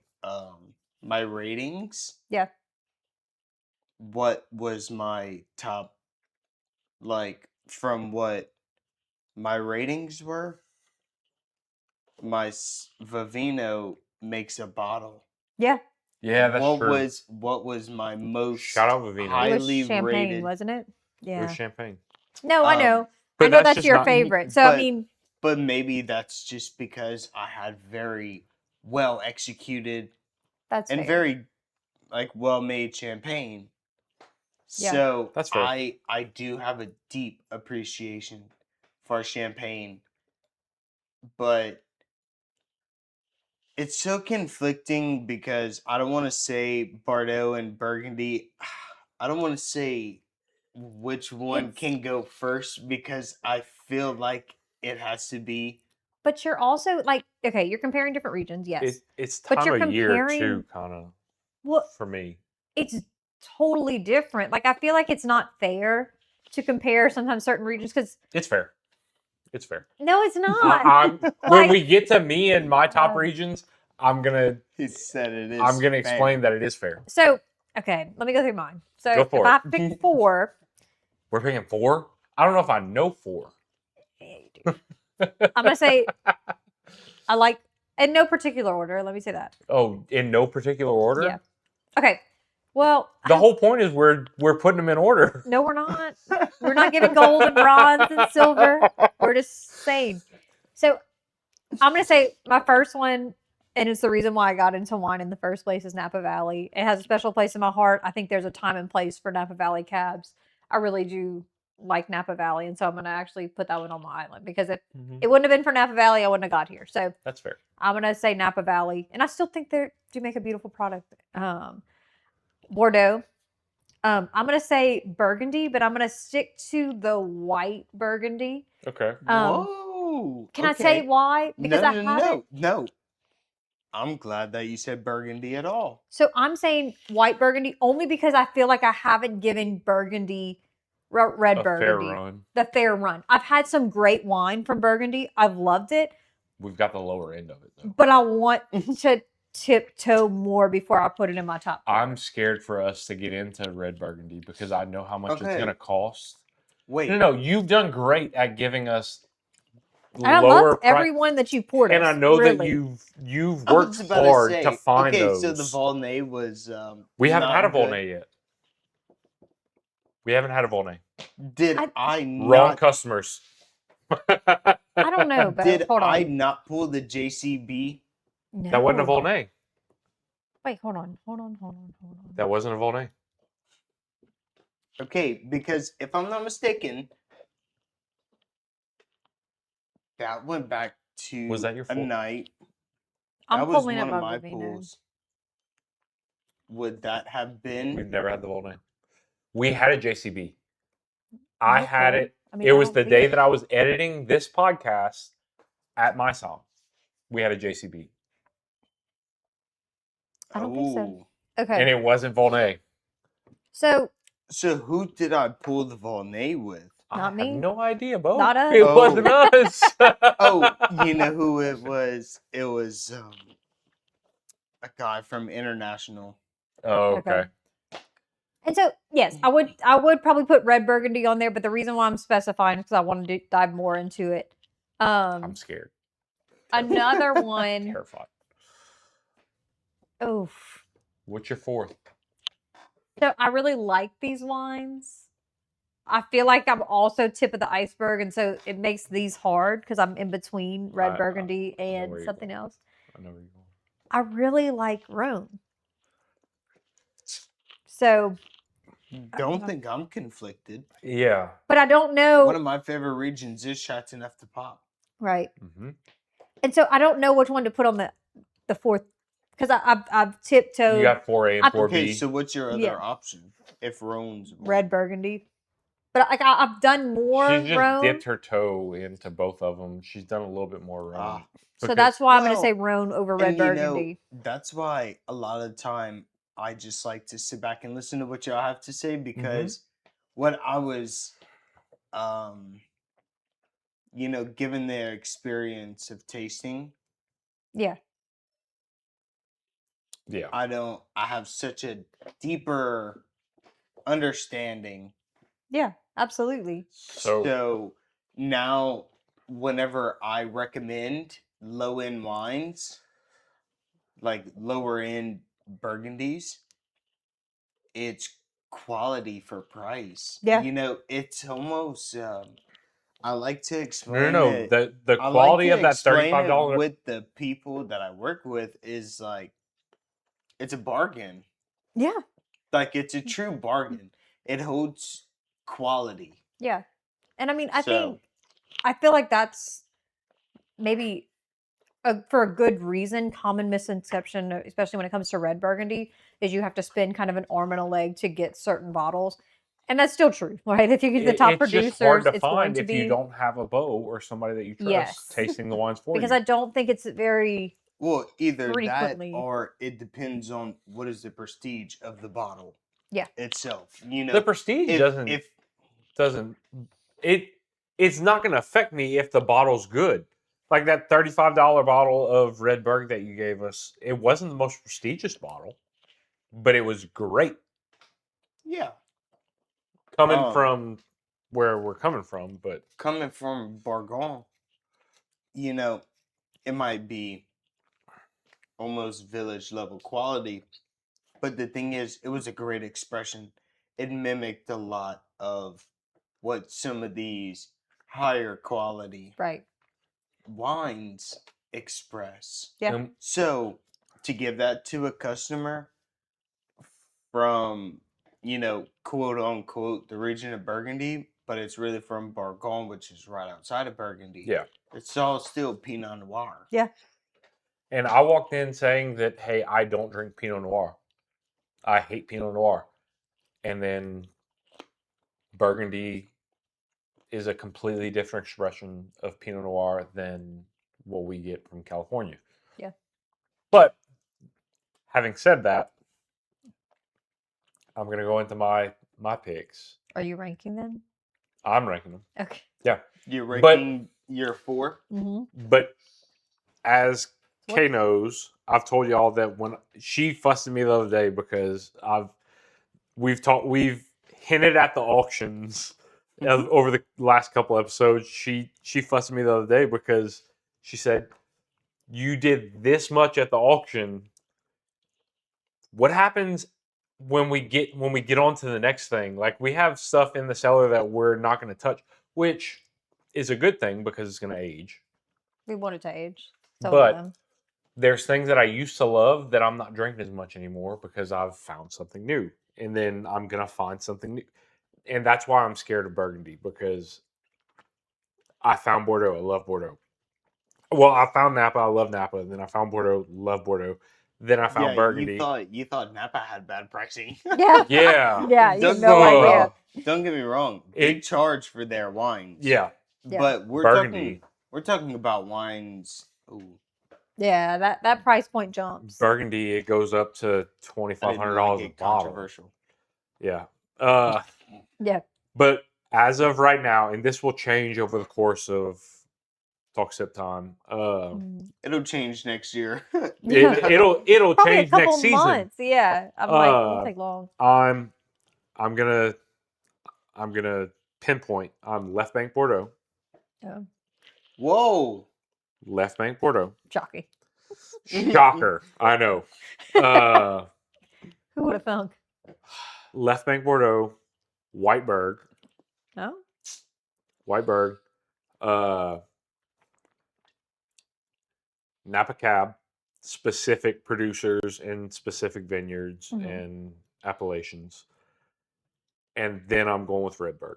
Speaker 3: my ratings?
Speaker 2: Yeah.
Speaker 3: What was my top, like, from what my ratings were? My Vivino makes a bottle.
Speaker 2: Yeah.
Speaker 1: Yeah, that's true.
Speaker 3: What was my most
Speaker 1: Shout out Vivino.
Speaker 2: It
Speaker 3: highly
Speaker 2: was Champagne,
Speaker 3: rated?
Speaker 2: wasn't it?
Speaker 1: It
Speaker 2: Yeah.
Speaker 1: was champagne.
Speaker 2: No, I know.
Speaker 1: but
Speaker 2: I know that's
Speaker 1: just
Speaker 2: your
Speaker 1: not-
Speaker 2: favorite. So I
Speaker 3: but-
Speaker 2: mean,
Speaker 3: But maybe that's just because I had very well executed
Speaker 2: that's
Speaker 3: and
Speaker 2: fair.
Speaker 3: very like well made champagne.
Speaker 2: Yeah.
Speaker 3: So
Speaker 1: That's fair.
Speaker 3: I do have a deep appreciation for champagne, but it's so conflicting because I don't want to say Bordeaux and Burgundy. I don't want to say which one
Speaker 2: It's-
Speaker 3: can go first because I feel like it has to be.
Speaker 2: But you're also like, okay, you're comparing different regions, yes.
Speaker 1: It's
Speaker 2: But
Speaker 1: time
Speaker 2: you're
Speaker 1: of year
Speaker 2: comparing-
Speaker 1: too, kind of
Speaker 2: Well,
Speaker 1: for me.
Speaker 2: it's totally different. Like I feel like it's not fair to compare sometimes certain regions because
Speaker 1: It's fair. It's fair.
Speaker 2: no, it's not.
Speaker 1: When
Speaker 2: Like-
Speaker 1: we get to me and my top
Speaker 2: Um,
Speaker 1: regions, I'm gonna
Speaker 3: He said it is.
Speaker 1: I'm gonna explain that it is fair.
Speaker 2: So okay, let me go through mine. So
Speaker 1: Go
Speaker 2: if
Speaker 1: for
Speaker 2: I
Speaker 1: it.
Speaker 2: pick 4,
Speaker 1: We're picking 4. I don't know if I know 4.
Speaker 2: yeah, you do. I'm gonna say I like in no particular order. Let me say that.
Speaker 1: Oh, in no particular order.
Speaker 2: Yeah. Okay. Well,
Speaker 1: The whole point is we're putting them in order.
Speaker 2: no, we're not. We're not giving gold and bronze and silver. We're just saying. So I'm gonna say my first one, and it's the reason why I got into wine in the first place, is Napa Valley. It has a special place in my heart. I think there's a time and place for Napa Valley cabs. I really do like Napa Valley, and so I'm gonna actually put that one on my island because if it wouldn't have been for Napa Valley, I wouldn't have got here. So
Speaker 1: That's fair.
Speaker 2: I'm gonna say Napa Valley, and I still think they do make a beautiful product. Bordeaux. I'm gonna say Burgundy, but I'm gonna stick to the white Burgundy.
Speaker 1: Okay.
Speaker 3: Whoa.
Speaker 2: Can I say
Speaker 3: okay.
Speaker 2: why? Because I haven't.
Speaker 3: No. I'm glad that you said Burgundy at all.
Speaker 2: So I'm saying white Burgundy only because I feel like I haven't given Burgundy, red
Speaker 1: A fair
Speaker 2: Burgundy,
Speaker 1: run.
Speaker 2: the fair run. I've had some great wine from Burgundy. I've loved it,
Speaker 1: We've got the lower end of it though.
Speaker 2: but I want to tiptoe more before I put it in my top 4.
Speaker 1: I'm scared for us to get into red Burgundy because I know how much it's
Speaker 3: Okay.
Speaker 1: gonna cost.
Speaker 3: Wait.
Speaker 1: No, you've done great at giving us
Speaker 2: And I
Speaker 1: lower
Speaker 2: loved every one that you poured
Speaker 1: and
Speaker 2: us,
Speaker 1: I know that
Speaker 2: really.
Speaker 1: you've
Speaker 3: I was
Speaker 1: worked
Speaker 3: about
Speaker 1: hard
Speaker 3: say,
Speaker 1: to find
Speaker 3: okay,
Speaker 1: those.
Speaker 3: so the Volnay was
Speaker 1: We haven't
Speaker 3: not
Speaker 1: had a
Speaker 3: good.
Speaker 1: Volnay yet. We haven't had a Volnay.
Speaker 3: Did
Speaker 2: I-
Speaker 3: I
Speaker 1: Wrong
Speaker 3: not
Speaker 1: customers.
Speaker 2: I don't know, but
Speaker 3: did
Speaker 2: hold on.
Speaker 3: I not pull the JCB?
Speaker 1: That wasn't a
Speaker 2: No.
Speaker 1: Volnay.
Speaker 2: Wait, hold on.
Speaker 1: That wasn't a Volnay.
Speaker 3: Okay, because if I'm not mistaken, that went back to
Speaker 1: Was that your
Speaker 3: a
Speaker 1: fault?
Speaker 3: night.
Speaker 2: I'm
Speaker 3: That was
Speaker 2: pulling
Speaker 3: one
Speaker 2: up
Speaker 3: of
Speaker 2: my
Speaker 3: my
Speaker 2: Vivino.
Speaker 3: pulls. Would that have been?
Speaker 1: We've never had the Volnay. We had a JCB. I
Speaker 2: That's
Speaker 1: had
Speaker 2: cool.
Speaker 1: it.
Speaker 2: I mean,
Speaker 1: It
Speaker 2: I
Speaker 1: was
Speaker 2: don't
Speaker 1: the
Speaker 2: see
Speaker 1: day
Speaker 2: it.
Speaker 1: that I was editing this podcast at my song. We had a JCB.
Speaker 2: I don't think so.
Speaker 3: Oh,
Speaker 2: Okay.
Speaker 1: And it wasn't Volnay.
Speaker 2: So
Speaker 3: So who did I pull the Volnay with?
Speaker 2: Not
Speaker 1: I
Speaker 2: me.
Speaker 1: have no idea, Bo.
Speaker 2: Not us.
Speaker 1: It
Speaker 3: Oh.
Speaker 1: wasn't us.
Speaker 3: Oh, you know who it was? It was a guy from International.
Speaker 1: Oh,
Speaker 2: Okay.
Speaker 1: okay.
Speaker 2: And so, yes, I would probably put red burgundy on there, but the reason why I'm specifying is because I want to dive more into it.
Speaker 1: I'm scared.
Speaker 2: Another one.
Speaker 1: Terrified.
Speaker 2: Oh,
Speaker 1: What's your fourth?
Speaker 2: so I really like these wines. I feel like I'm also tip of the iceberg, and so it makes these hard because I'm in between red burgundy
Speaker 1: I know
Speaker 2: and
Speaker 1: where you're
Speaker 2: something
Speaker 1: going.
Speaker 2: else.
Speaker 1: I know where you're going.
Speaker 2: I really like Rhone. So,
Speaker 3: Don't think I'm conflicted.
Speaker 1: Yeah.
Speaker 2: but I don't know.
Speaker 3: One of my favorite regions is Châteauneuf-du-Pape.
Speaker 2: Right.
Speaker 1: Mm-hmm.
Speaker 2: And so I don't know which one to put on the fourth because I've tiptoed.
Speaker 1: You got 4A and 4B.
Speaker 3: Okay, so what's your other
Speaker 2: Yeah.
Speaker 3: option if Rhone's
Speaker 2: red burgundy. But like I've done more
Speaker 1: She's just
Speaker 2: Rhone,
Speaker 1: dipped her toe into both of them. She's done a little bit more Rhone.
Speaker 3: Ah.
Speaker 2: so that's why I'm going to
Speaker 3: Well,
Speaker 2: say Rhone over red
Speaker 3: And you know,
Speaker 2: burgundy.
Speaker 3: that's why a lot of the time I just like to sit back and listen to what y'all have to say because what I was, given their experience of tasting,
Speaker 2: Yeah.
Speaker 1: Yeah.
Speaker 3: I have such a deeper understanding.
Speaker 2: Yeah, absolutely.
Speaker 3: So now, whenever I recommend low end wines, like lower end burgundies, it's quality for price.
Speaker 2: Yeah.
Speaker 3: It's almost. I like to
Speaker 1: No,
Speaker 3: explain
Speaker 1: no.
Speaker 3: it.
Speaker 1: The
Speaker 3: I like
Speaker 1: quality
Speaker 3: to
Speaker 1: of that
Speaker 3: explain it
Speaker 1: $35.
Speaker 3: with the people that I work with is like, it's a bargain.
Speaker 2: Yeah.
Speaker 3: Like it's a true bargain. It holds quality.
Speaker 2: Yeah. And I mean, I
Speaker 3: So-
Speaker 2: feel like that's maybe for a good reason, common misconception, especially when it comes to red burgundy, is you have to spend kind of an arm and a leg to get certain bottles. And that's still true, right? If you get the top
Speaker 1: It's
Speaker 2: producers,
Speaker 1: just hard to
Speaker 2: it's going
Speaker 1: find
Speaker 2: to
Speaker 1: if
Speaker 2: be
Speaker 1: you don't have a Bo or somebody that you trust
Speaker 2: Yes.
Speaker 1: tasting the wines for
Speaker 2: because
Speaker 1: you.
Speaker 2: I don't think it's very
Speaker 3: Well, either
Speaker 2: frequently.
Speaker 3: that or it depends on what is the prestige of the bottle.
Speaker 2: Yeah.
Speaker 3: Itself.
Speaker 1: The prestige doesn't. It's not going to affect me if the bottle's good. Like that $35 bottle of Red Berg that you gave us, it wasn't the most prestigious bottle, but it was great.
Speaker 3: Yeah.
Speaker 1: Coming from where we're coming from, but
Speaker 3: Coming from Bourgogne, it might be almost village level quality. But the thing is, it was a great expression. It mimicked a lot of what some of these higher quality
Speaker 2: right.
Speaker 3: wines express.
Speaker 2: Yeah.
Speaker 3: So to give that to a customer from, quote unquote, the region of Burgundy, but it's really from Bourgogne, which is right outside of Burgundy.
Speaker 1: yeah.
Speaker 3: It's all still Pinot Noir.
Speaker 2: Yeah.
Speaker 1: And I walked in saying that, hey, I don't drink Pinot Noir. I hate Pinot Noir. And then Burgundy is a completely different expression of Pinot Noir than what we get from California.
Speaker 2: Yeah.
Speaker 1: But having said that, I'm going to go into my picks.
Speaker 2: Are you ranking them?
Speaker 1: I'm ranking them.
Speaker 2: Okay.
Speaker 1: Yeah.
Speaker 3: You're ranking your 4?
Speaker 2: Mm-hmm.
Speaker 1: But as Kay knows, I've told y'all that when she fussed at me the other day because we've hinted at the auctions over the last couple episodes. She fussed at me the other day because she said, "You did this much at the auction. What happens when we get on to the next thing? Like we have stuff in the cellar that we're not going to touch, which is a good thing because it's going to age.
Speaker 2: We want it to age. So
Speaker 1: But there's things that I used to love that I'm not drinking as much anymore because I've found something new. And then I'm going to find something new. And that's why I'm scared of Burgundy because I found Bordeaux. I love Bordeaux. Well, I found Napa. I love Napa. And then I found Bordeaux. Love Bordeaux. Then I found Burgundy.
Speaker 3: You thought Napa had bad pricing.
Speaker 2: Yeah.
Speaker 1: Yeah.
Speaker 2: Yeah. You have
Speaker 3: Don't
Speaker 2: no
Speaker 3: get me
Speaker 2: idea.
Speaker 3: wrong. Don't get me wrong. They charge for their wines.
Speaker 1: Yeah.
Speaker 2: Yeah.
Speaker 3: But we're
Speaker 1: Burgundy.
Speaker 3: talking about wines. Ooh.
Speaker 2: Yeah, that price point jumps.
Speaker 1: Burgundy, it goes up to $2,500 a bottle.
Speaker 3: Controversial.
Speaker 1: Yeah.
Speaker 2: Yeah.
Speaker 1: But as of right now, and this will change over the course of talk sip time.
Speaker 3: It'll change next year.
Speaker 1: It'll
Speaker 2: Probably
Speaker 1: change
Speaker 2: a couple
Speaker 1: next season.
Speaker 2: months. Yeah. I'm like, it won't take long.
Speaker 1: I'm gonna pinpoint. I'm Left Bank Bordeaux.
Speaker 2: Oh,
Speaker 3: Whoa.
Speaker 1: Left Bank Bordeaux.
Speaker 2: jockey.
Speaker 1: Shocker. I know.
Speaker 2: Who would have thunk?
Speaker 1: Left Bank Bordeaux. Whiteberg.
Speaker 2: Oh.
Speaker 1: Whiteberg. Napa Cab. Specific producers in specific vineyards and appellations. And then I'm going with Redberg.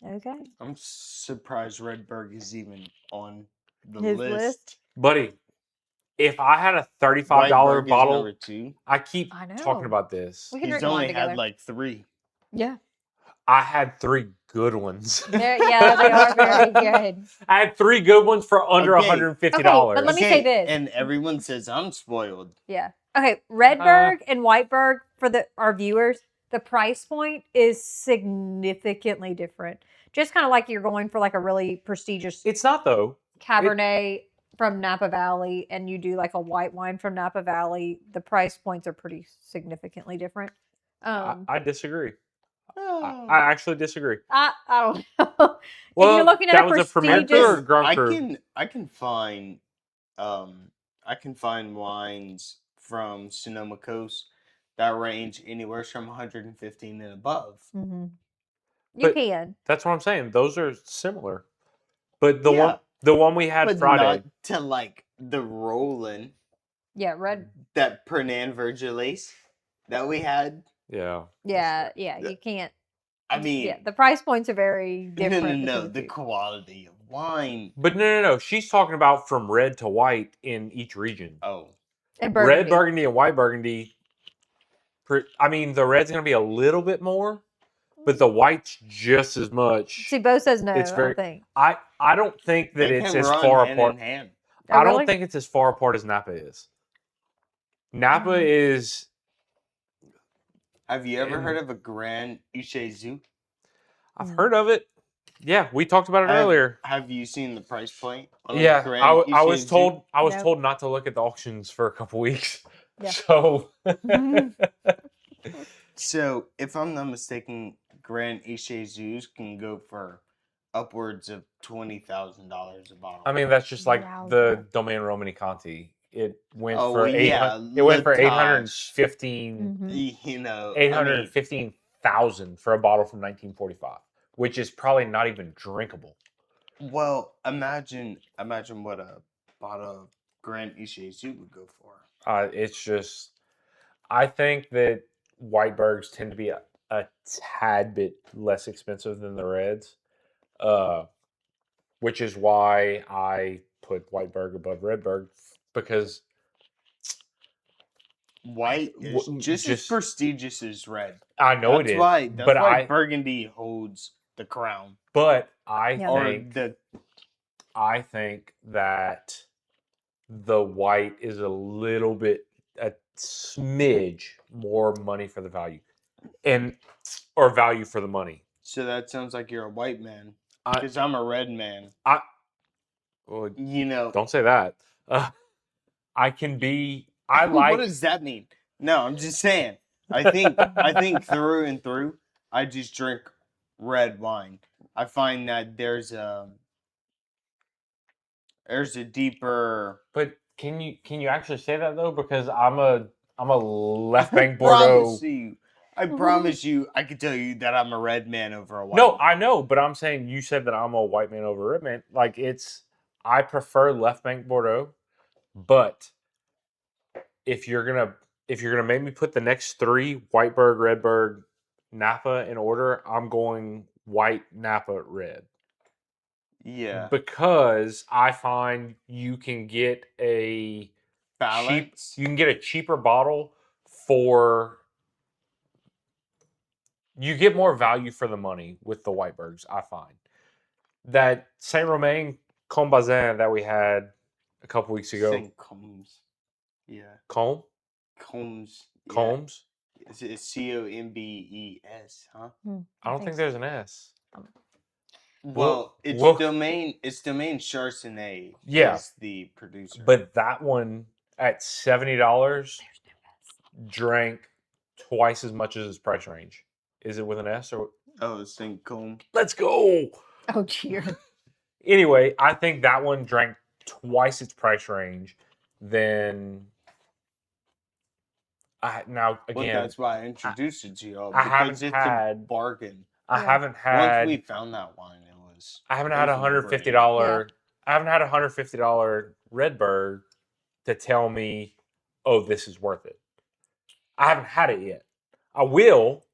Speaker 2: Okay.
Speaker 3: I'm surprised Redberg is even on the
Speaker 2: His
Speaker 3: list.
Speaker 1: Buddy, if I had a $35
Speaker 3: Whiteberg is
Speaker 1: bottle,
Speaker 3: number 2.
Speaker 1: I keep
Speaker 2: I know.
Speaker 1: talking about this.
Speaker 2: We can
Speaker 3: He's
Speaker 2: drink wine
Speaker 3: only
Speaker 2: together.
Speaker 3: had like 3.
Speaker 2: Yeah.
Speaker 1: I had 3 good ones.
Speaker 2: Yeah, they are very good.
Speaker 1: I had 3 good ones for under
Speaker 3: Okay.
Speaker 1: $150.
Speaker 2: Okay, but let me say this.
Speaker 3: And everyone says I'm spoiled.
Speaker 2: Yeah. Okay, Redberg and Whiteberg for our viewers, the price point is significantly different. Just kind of like you're going for like a really prestigious
Speaker 1: It's not though.
Speaker 2: Cabernet from Napa Valley and you do like a white wine from Napa Valley, the price points are pretty significantly different.
Speaker 1: I disagree.
Speaker 3: Oh.
Speaker 1: I actually disagree.
Speaker 2: I don't know.
Speaker 1: Well,
Speaker 2: if you're looking at
Speaker 1: that
Speaker 2: a
Speaker 1: was a Premier
Speaker 2: prestigious,
Speaker 1: or Grand Cru?
Speaker 3: I can find wines from Sonoma Coast that range anywhere from 115 and above.
Speaker 2: you
Speaker 1: But-
Speaker 2: can.
Speaker 1: That's what I'm saying. Those are similar. But
Speaker 3: Yeah.
Speaker 1: the one we had
Speaker 3: But
Speaker 1: Friday.
Speaker 3: not to like the Roland,
Speaker 2: Yeah, red.
Speaker 3: that Pernan Vergelace that we had.
Speaker 1: Yeah.
Speaker 2: Yeah, you can't.
Speaker 3: I mean,
Speaker 2: Yeah, the price points are very different.
Speaker 3: no,
Speaker 2: between
Speaker 3: the
Speaker 2: two.
Speaker 3: quality of wine.
Speaker 1: But no. She's talking about from red to white in each region.
Speaker 3: Oh,
Speaker 2: And
Speaker 1: Red Burgundy and White Burgundy. I mean, the red's going to be a little bit more, but the white's just as much.
Speaker 2: See, Bo says no.
Speaker 1: It's very-
Speaker 2: I don't think.
Speaker 1: I don't think that
Speaker 3: they
Speaker 1: it's
Speaker 3: can
Speaker 1: as
Speaker 3: run
Speaker 1: far
Speaker 3: hand
Speaker 1: apart.
Speaker 3: in hand.
Speaker 2: Oh,
Speaker 1: I
Speaker 2: really?
Speaker 1: don't think it's as far apart as Napa is. Napa is.
Speaker 3: Have you ever heard of a Grand Cru?
Speaker 1: I've heard of it. Yeah, we talked about it earlier.
Speaker 3: Have you seen the price point? on a
Speaker 1: Yeah,
Speaker 3: Grand
Speaker 1: I was
Speaker 3: Cru?
Speaker 1: told
Speaker 2: No.
Speaker 1: told not to look at the auctions for a couple weeks.
Speaker 2: Yeah.
Speaker 1: So
Speaker 3: So, if I'm not mistaken, Grand Cru's can go for upwards of $20,000 a bottle.
Speaker 1: I mean, that's just like
Speaker 2: Wow.
Speaker 1: the Domaine Romani Conti. It went
Speaker 3: Oh,
Speaker 1: for
Speaker 3: yeah,
Speaker 1: it went for
Speaker 3: Latage.
Speaker 2: 815.
Speaker 1: 815,000 for a bottle from 1945, which is probably not even drinkable.
Speaker 3: Well, imagine what a bottle of Grand Cru would go for.
Speaker 1: It's just, I think that Whitebergs tend to be a tad bit less expensive than the reds, which is why I put Whiteberg above Redberg, because
Speaker 3: White is just as prestigious as red.
Speaker 1: I know
Speaker 3: That's
Speaker 1: it is.
Speaker 3: why
Speaker 1: but
Speaker 3: Burgundy holds the crown.
Speaker 1: But
Speaker 2: Yeah.
Speaker 1: I think that the white is a little bit, a smidge more money for the value, or value for the money.
Speaker 3: So that sounds like you're a white man,
Speaker 1: I-
Speaker 3: because I'm a red man.
Speaker 1: Well,
Speaker 3: You know,
Speaker 1: don't say that. I can be. I
Speaker 3: what
Speaker 1: like.
Speaker 3: does that mean? No, I'm just saying. I think through and through, I just drink red wine. I find that there's a deeper.
Speaker 1: But can you actually say that though? Because I'm a left bank Bordeaux.
Speaker 3: I promise you, I can tell you that I'm a red man over a white.
Speaker 1: No,
Speaker 3: man.
Speaker 1: I know, but I'm saying you said that I'm a white man over a red man. Like I prefer left bank Bordeaux, but if you're gonna make me put the next 3 Whiteberg, Redberg, Napa in order, I'm going white, Napa, red.
Speaker 3: Yeah.
Speaker 1: Because I find you can get a
Speaker 3: Balance.
Speaker 1: you can get a cheaper bottle for. You get more value for the money with the Whitebergs, I find. That Saint Romain Combazin that we had a couple weeks ago.
Speaker 3: St. Combs. Yeah.
Speaker 1: Combs?
Speaker 3: Combs. Yeah.
Speaker 1: Combs?
Speaker 3: Is it Combes, huh?
Speaker 1: I don't think there's an S.
Speaker 3: Well, it's
Speaker 1: we'll-
Speaker 3: domain Chardonnay
Speaker 1: Yeah.
Speaker 3: is the producer.
Speaker 1: But that one at $70 drank twice as much as its price range. Is it with an S or?
Speaker 3: Oh, St. Combs.
Speaker 1: Let's go.
Speaker 2: Oh, dear.
Speaker 1: Anyway, I think that one drank twice its price range than. Now
Speaker 3: Well,
Speaker 1: again,
Speaker 3: that's why I introduced it to y'all.
Speaker 1: I
Speaker 3: Because
Speaker 1: haven't
Speaker 3: it's
Speaker 1: had-
Speaker 3: a bargain.
Speaker 1: I
Speaker 2: Yeah.
Speaker 1: haven't
Speaker 3: Once
Speaker 1: had.
Speaker 3: we found that wine, it was.
Speaker 1: I haven't
Speaker 3: it
Speaker 1: had
Speaker 3: was a
Speaker 1: $150. I haven't had $150 Redbird to tell me, oh, this is worth it. I haven't had it yet. I will,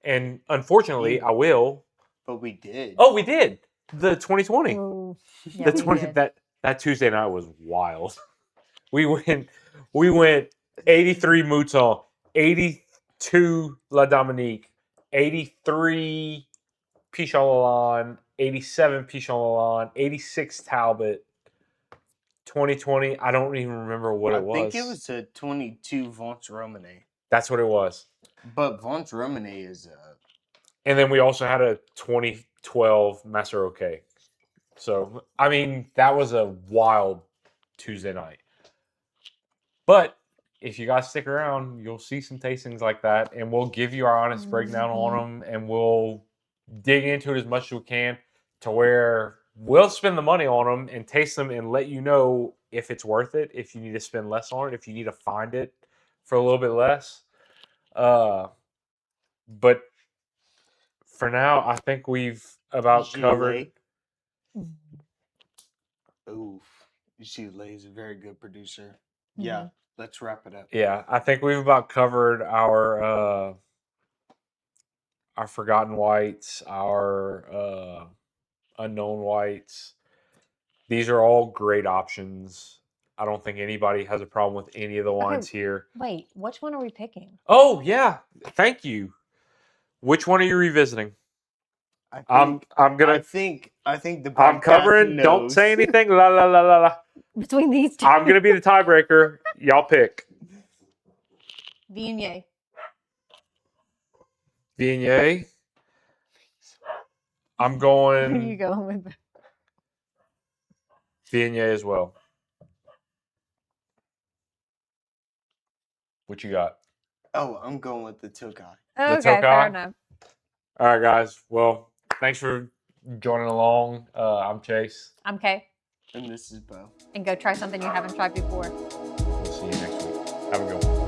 Speaker 1: and unfortunately, I will.
Speaker 3: But we did.
Speaker 1: Oh, we did the 2020.
Speaker 2: Oh, yeah,
Speaker 1: The
Speaker 2: we
Speaker 1: 20
Speaker 2: did.
Speaker 1: that Tuesday night was wild. We went 83 Mouton, 82 La Dominique, 83 Pichon Lalande, 87 Pichon Lalande, 86 Talbot. 2020, I don't even remember what it was.
Speaker 3: I think it was a 22 Vence Romane.
Speaker 1: That's what it was.
Speaker 3: But Vence Romane is
Speaker 1: And then we also had a 2012 Master OK. So, I mean, that was a wild Tuesday night. But if you guys stick around, you'll see some tastings like that, and we'll give you our honest breakdown on them, and we'll dig into it as much as we can to where we'll spend the money on them and taste them and let you know if it's worth it, if you need to spend less on it, if you need to find it for a little bit less. But for now, I think we've about covered.
Speaker 3: Oof. Gillet is a very good producer. Yeah, let's wrap it up.
Speaker 1: Yeah, I think we've about covered our forgotten whites, our unknown whites. These are all great options. I don't think anybody has a problem with any of the wines here.
Speaker 2: Wait, which one are we picking?
Speaker 1: Oh yeah, thank you. Which one are you revisiting? I'm gonna.
Speaker 3: I think the
Speaker 1: I'm
Speaker 3: podcast
Speaker 1: covering. Don't
Speaker 3: knows.
Speaker 1: say anything. La la la la la.
Speaker 2: Between these two.
Speaker 1: I'm gonna be the tiebreaker. Y'all pick.
Speaker 2: Viognier.
Speaker 1: Viognier. I'm
Speaker 2: Where are you
Speaker 1: going
Speaker 2: going with that?
Speaker 1: Viognier as well. What you got?
Speaker 3: Oh, I'm going with the Tokaji.
Speaker 2: Okay,
Speaker 1: Tokaji?
Speaker 2: fair enough.
Speaker 1: All right, guys. Well, thanks for joining along. I'm Chase.
Speaker 2: I'm Kay.
Speaker 3: And this is Bo.
Speaker 2: And go try something you haven't tried before.
Speaker 1: We'll see you next week. Have a good one.